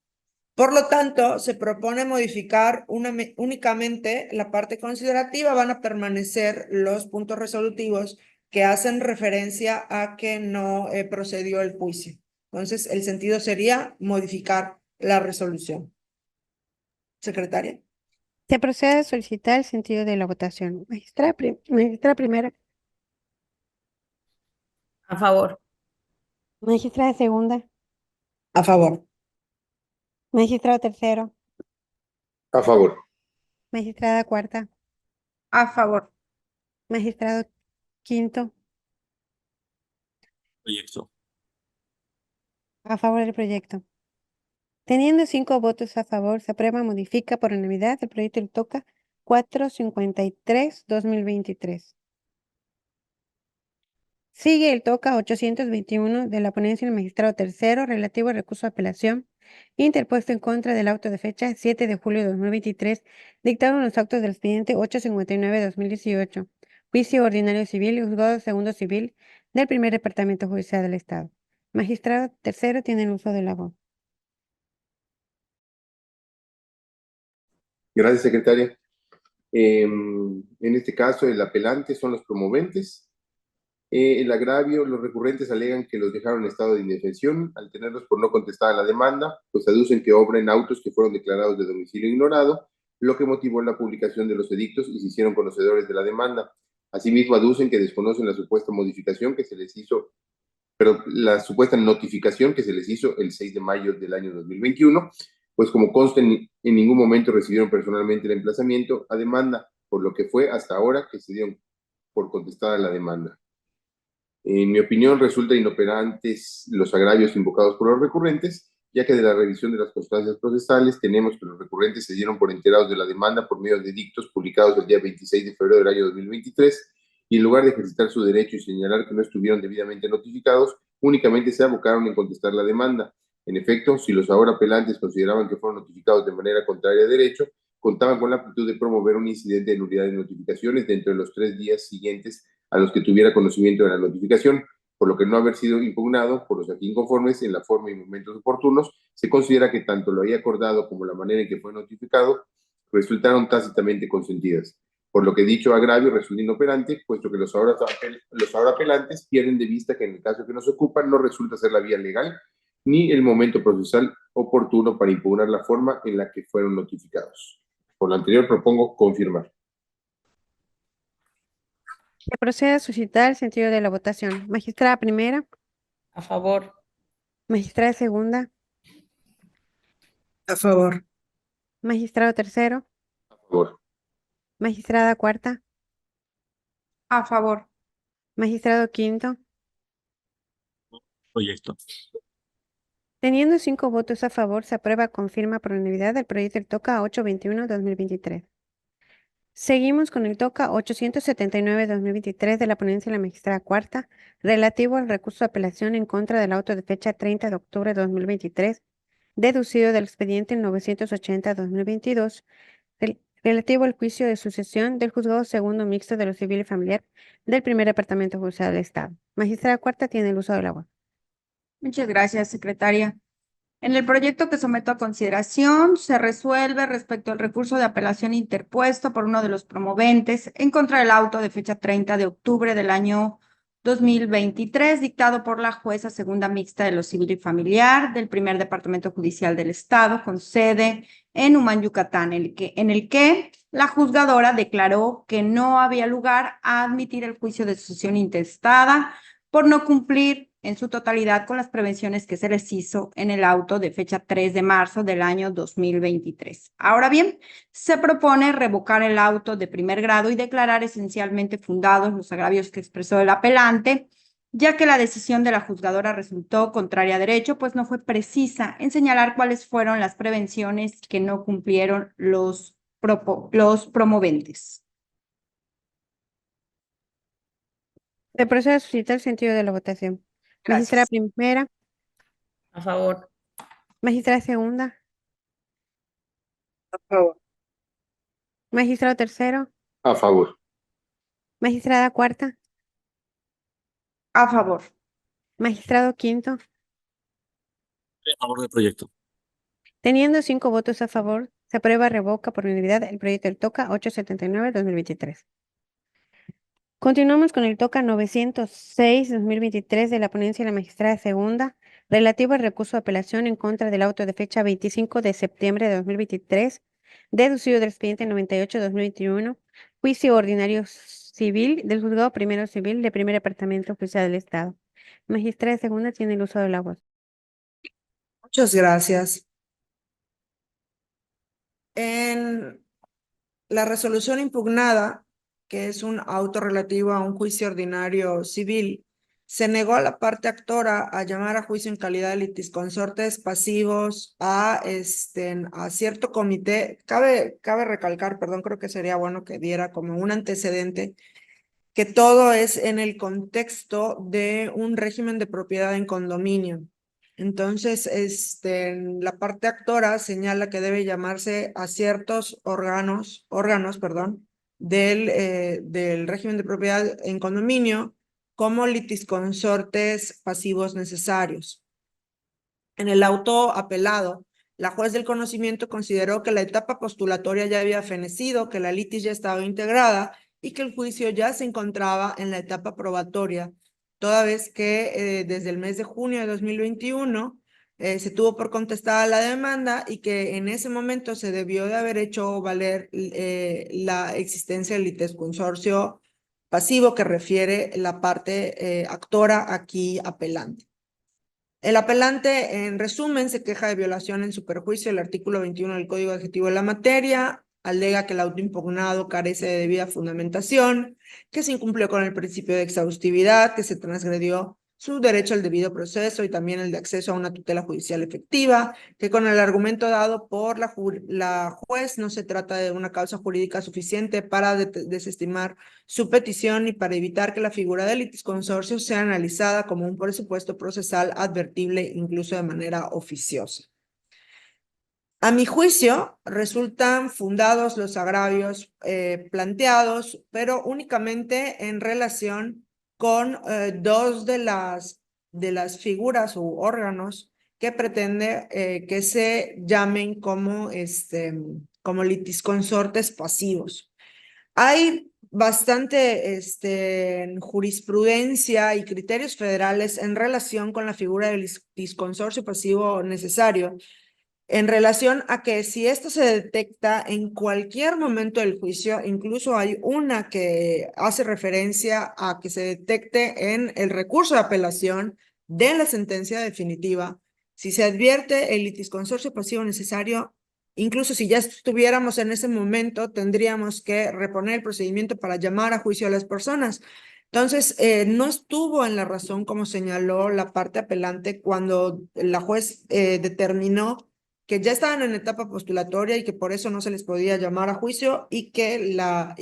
Por lo tanto, se propone modificar únicamente la parte considerativa. Van a permanecer los puntos resolutivos que hacen referencia a que no procedió el juicio. Entonces, el sentido sería modificar la resolución. Secretaria. Se procede a solicitar el sentido de la votación. Magistrada primera, A favor. magistrada segunda, A favor. magistrado tercero, A favor. magistrada cuarta, A favor. magistrado quinto, Proyecto. a favor del proyecto. Teniendo 5 votos a favor, se aprueba, modifica por unanimidad el proyecto del TOCA 453-2023. Sigue el TOCA 821 de la ponencia del magistrado tercero relativo al recurso de apelación interpuesto en contra del auto de fecha 7 de julio de 2023, dictado en los actos del expediente 859 de 2018, juicio ordinario civil y juzgado segundo civil del primer departamento judicial del Estado. Magistrado tercero tiene el uso de la voz. Gracias, secretaria. En este caso, el apelante son los promoventes. El agravio, los recurrentes alegan que los dejaron en estado de indefensión al tenerlos por no contestar a la demanda, pues aducen que obran en autos que fueron declarados de domicilio ignorado, lo que motivó la publicación de los edictos y se hicieron conocedores de la demanda. Asimismo, aducen que desconocen la supuesta modificación que se les hizo, pero la supuesta notificación que se les hizo el 6 de mayo del año 2021, pues como consta en ningún momento recibieron personalmente el emplazamiento a demanda, por lo que fue hasta ahora que se dieron por contestada la demanda. En mi opinión, resulta inoperantes los agravios invocados por los recurrentes, ya que de la revisión de las constancias procesales tenemos que los recurrentes se dieron por enterados de la demanda por medio de edictos publicados el día 26 de febrero del año 2023, y en lugar de ejercitar su derecho y señalar que no estuvieron debidamente notificados, únicamente se abocaron en contestar la demanda. En efecto, si los ahora apelantes consideraban que fueron notificados de manera contraria a derecho, contaban con la aptitud de promover un incidente de nulidad de notificaciones dentro de los 3 días siguientes a los que tuviera conocimiento de la notificación, por lo que no haber sido impugnado por los aquí inconformes en la forma y momentos oportunos, se considera que tanto lo había acordado como la manera en que fue notificado resultaron tácitamente consentidas, por lo que dicho agravio resulta inoperante, puesto que los ahora apelantes pierden de vista que en el caso que nos ocupa no resulta ser la vía legal ni el momento procesal oportuno para impugnar la forma en la que fueron notificados. Por lo anterior, propongo confirmar. Se procede a suscitar el sentido de la votación. Magistrada primera, A favor. magistrada segunda, A favor. magistrado tercero, A favor. magistrada cuarta, A favor. magistrado quinto. Proyecto. Teniendo 5 votos a favor, se aprueba confirma por unanimidad el proyecto del TOCA 821-2023. Seguimos con el TOCA 879-2023 de la ponencia de la magistrada cuarta, relativo al recurso de apelación en contra del auto de fecha 30 de octubre de 2023, deducido del expediente 980-2022, relativo al juicio de sucesión del juzgado segundo mixto de lo civil y familiar del primer departamento judicial del Estado. Magistrada cuarta tiene el uso del agua. Muchas gracias, secretaria. En el proyecto que someto a consideración, se resuelve respecto al recurso de apelación interpuesto por uno de los promoventes en contra del auto de fecha 30 de octubre del año 2023, dictado por la jueza segunda mixta de lo civil y familiar del primer departamento judicial del Estado, con sede en Humán, Yucatán, en el que la juzgadora declaró que no había lugar a admitir el juicio de sucesión intestada por no cumplir en su totalidad con las prevenciones que se les hizo en el auto de fecha 3 de marzo del año 2023. Ahora bien, se propone revocar el auto de primer grado y declarar esencialmente fundados los agravios que expresó el apelante, ya que la decisión de la juzgadora resultó contraria a derecho, pues no fue precisa en señalar cuáles fueron las prevenciones que no cumplieron los promoventes. Se procede a suscitar el sentido de la votación. Magistrada primera, A favor. magistrada segunda, A favor. magistrado tercero, A favor. magistrada cuarta, A favor. magistrado quinto. A favor del proyecto. Teniendo 5 votos a favor, se aprueba revoca por unanimidad el proyecto del TOCA 879-2023. Continuamos con el TOCA 906-2023 de la ponencia de la magistrada segunda, relativo al recurso de apelación en contra del auto de fecha 25 de septiembre de 2023, deducido del expediente 98-2021, juicio ordinario civil del juzgado primero civil del primer departamento judicial del Estado. Magistrada segunda tiene el uso del agua. Muchas gracias. En la resolución impugnada, que es un auto relativo a un juicio ordinario civil, se negó a la parte actora a llamar a juicio en calidad de litisconsortes pasivos a cierto comité. Cabe recalcar, perdón, creo que sería bueno que diera como un antecedente, que todo es en el contexto de un régimen de propiedad en condominio. Entonces, la parte actora señala que debe llamarse a ciertos órganos, perdón, del régimen de propiedad en condominio como litisconsortes pasivos necesarios. En el auto apelado, la juez del conocimiento consideró que la etapa postulatoria ya había fenecido, que la litis ya estaba integrada y que el juicio ya se encontraba en la etapa probatoria, toda vez que desde el mes de junio de 2021 se tuvo por contestada la demanda y que en ese momento se debió de haber hecho valer la existencia del litisconsorcio pasivo que refiere la parte actora aquí apelante. El apelante, en resumen, se queja de violación en su perjuicio del artículo 21 del Código Adjetivo de la materia, alega que el auto impugnado carece de debida fundamentación, que se incumplió con el principio de exhaustividad, que se transgredió su derecho al debido proceso y también el de acceso a una tutela judicial efectiva, que con el argumento dado por la juez no se trata de una causa jurídica suficiente para desestimar su petición y para evitar que la figura del litisconsorcio sea analizada como un presupuesto procesal advertible incluso de manera oficiosa. A mi juicio, resultan fundados los agravios planteados, pero únicamente en relación con dos de las figuras u órganos que pretende que se llamen como litisconsortes pasivos. Hay bastante jurisprudencia y criterios federales en relación con la figura del litisconsorcio pasivo necesario, en relación a que si esto se detecta en cualquier momento del juicio, incluso hay una que hace referencia a que se detecte en el recurso de apelación de la sentencia definitiva, si se advierte el litisconsorcio pasivo necesario, incluso si ya estuviéramos en ese momento, tendríamos que reponer el procedimiento para llamar a juicio a las personas. Entonces, no estuvo en la razón, como señaló la parte apelante, cuando la juez determinó que ya estaban en etapa postulatoria y que por eso no se les podía llamar a juicio y que la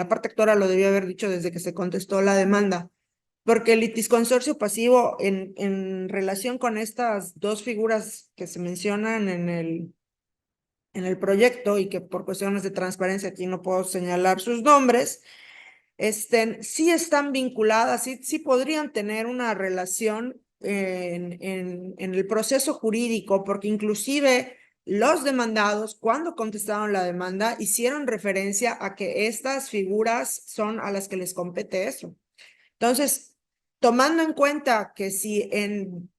parte actora lo debía haber dicho desde que se contestó la demanda. Porque el litisconsorcio pasivo en relación con estas dos figuras que se mencionan en el proyecto y que por cuestiones de transparencia aquí no puedo señalar sus nombres, sí están vinculadas, sí podrían tener una relación en el proceso jurídico, porque inclusive los demandados, cuando contestaron la demanda, hicieron referencia a que estas figuras son a las que les compete eso. Entonces, tomando en cuenta que si en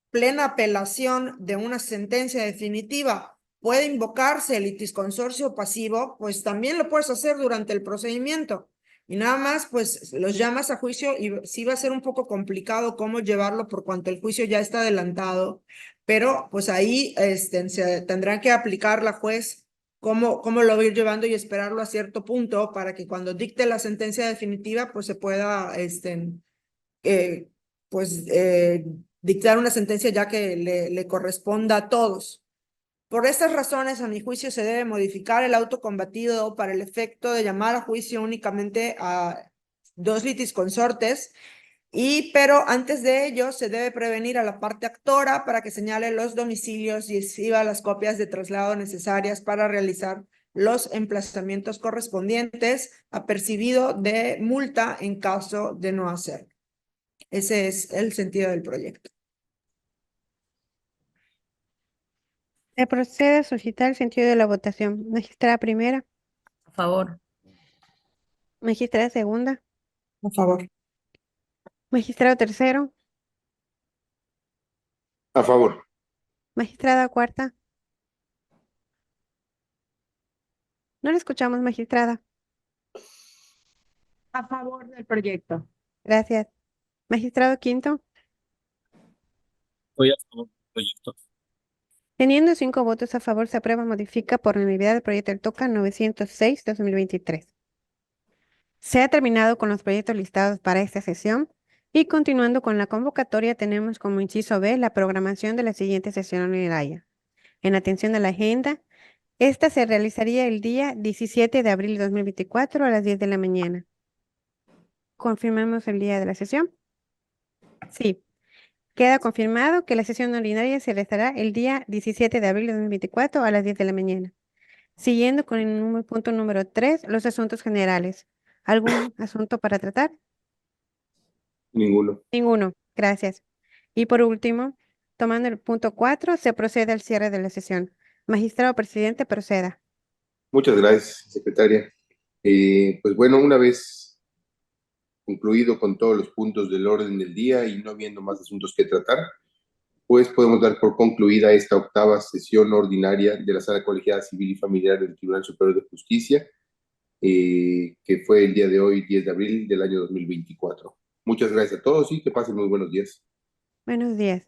plena apelación de una sentencia definitiva puede invocarse el litisconsorcio pasivo, pues también lo puedes hacer durante el procedimiento. Y nada más, pues los llamas a juicio y sí va a ser un poco complicado cómo llevarlo por cuanto el juicio ya está adelantado, pero pues ahí se tendrá que aplicar la juez cómo lo va a ir llevando y esperarlo a cierto punto para que cuando dicte la sentencia definitiva, pues se pueda dictar una sentencia ya que le corresponda a todos. Por estas razones, a mi juicio, se debe modificar el auto combatido para el efecto de llamar a juicio únicamente a dos litisconsortes, pero antes de ello se debe prevenir a la parte actora para que señale los domicilios y exhiba las copias de traslado necesarias para realizar los emplazamientos correspondientes apercibido de multa en caso de no hacerlo. Ese es el sentido del proyecto. Se procede a suscitar el sentido de la votación. Magistrada primera, A favor. magistrada segunda, Por favor. magistrado tercero, A favor. magistrada cuarta. No la escuchamos, magistrada. A favor del proyecto. Gracias. Magistrado quinto, Estoy a favor del proyecto. teniendo 5 votos a favor, se aprueba, modifica por unanimidad el proyecto del TOCA 906-2023. Se ha terminado con los proyectos listados para esta sesión y continuando con la convocatoria tenemos como inciso B la programación de la siguiente sesión ordinaria. En atención a la agenda, esta se realizaría el día 17 de abril de 2024 a las 10 de la mañana. ¿Confirmamos el día de la sesión? Sí. Queda confirmado que la sesión ordinaria se realizará el día 17 de abril de 2024 a las 10 de la mañana. Siguiendo con el punto número 3, los asuntos generales. ¿Algún asunto para tratar? Ninguno. Ninguno. Gracias. Y por último, tomando el punto 4, se procede al cierre de la sesión. Magistrado presidente, proceda. Muchas gracias, secretaria. Pues bueno, una vez concluido con todos los puntos del orden del día y no habiendo más asuntos que tratar, pues podemos dar por concluida esta octava sesión ordinaria de la Sala Colegiada Civil y Familiar del Tribunal Superior de Justicia, que fue el día de hoy, 10 de abril del año 2024. Muchas gracias a todos y que pasen muy buenos días. Buenos días.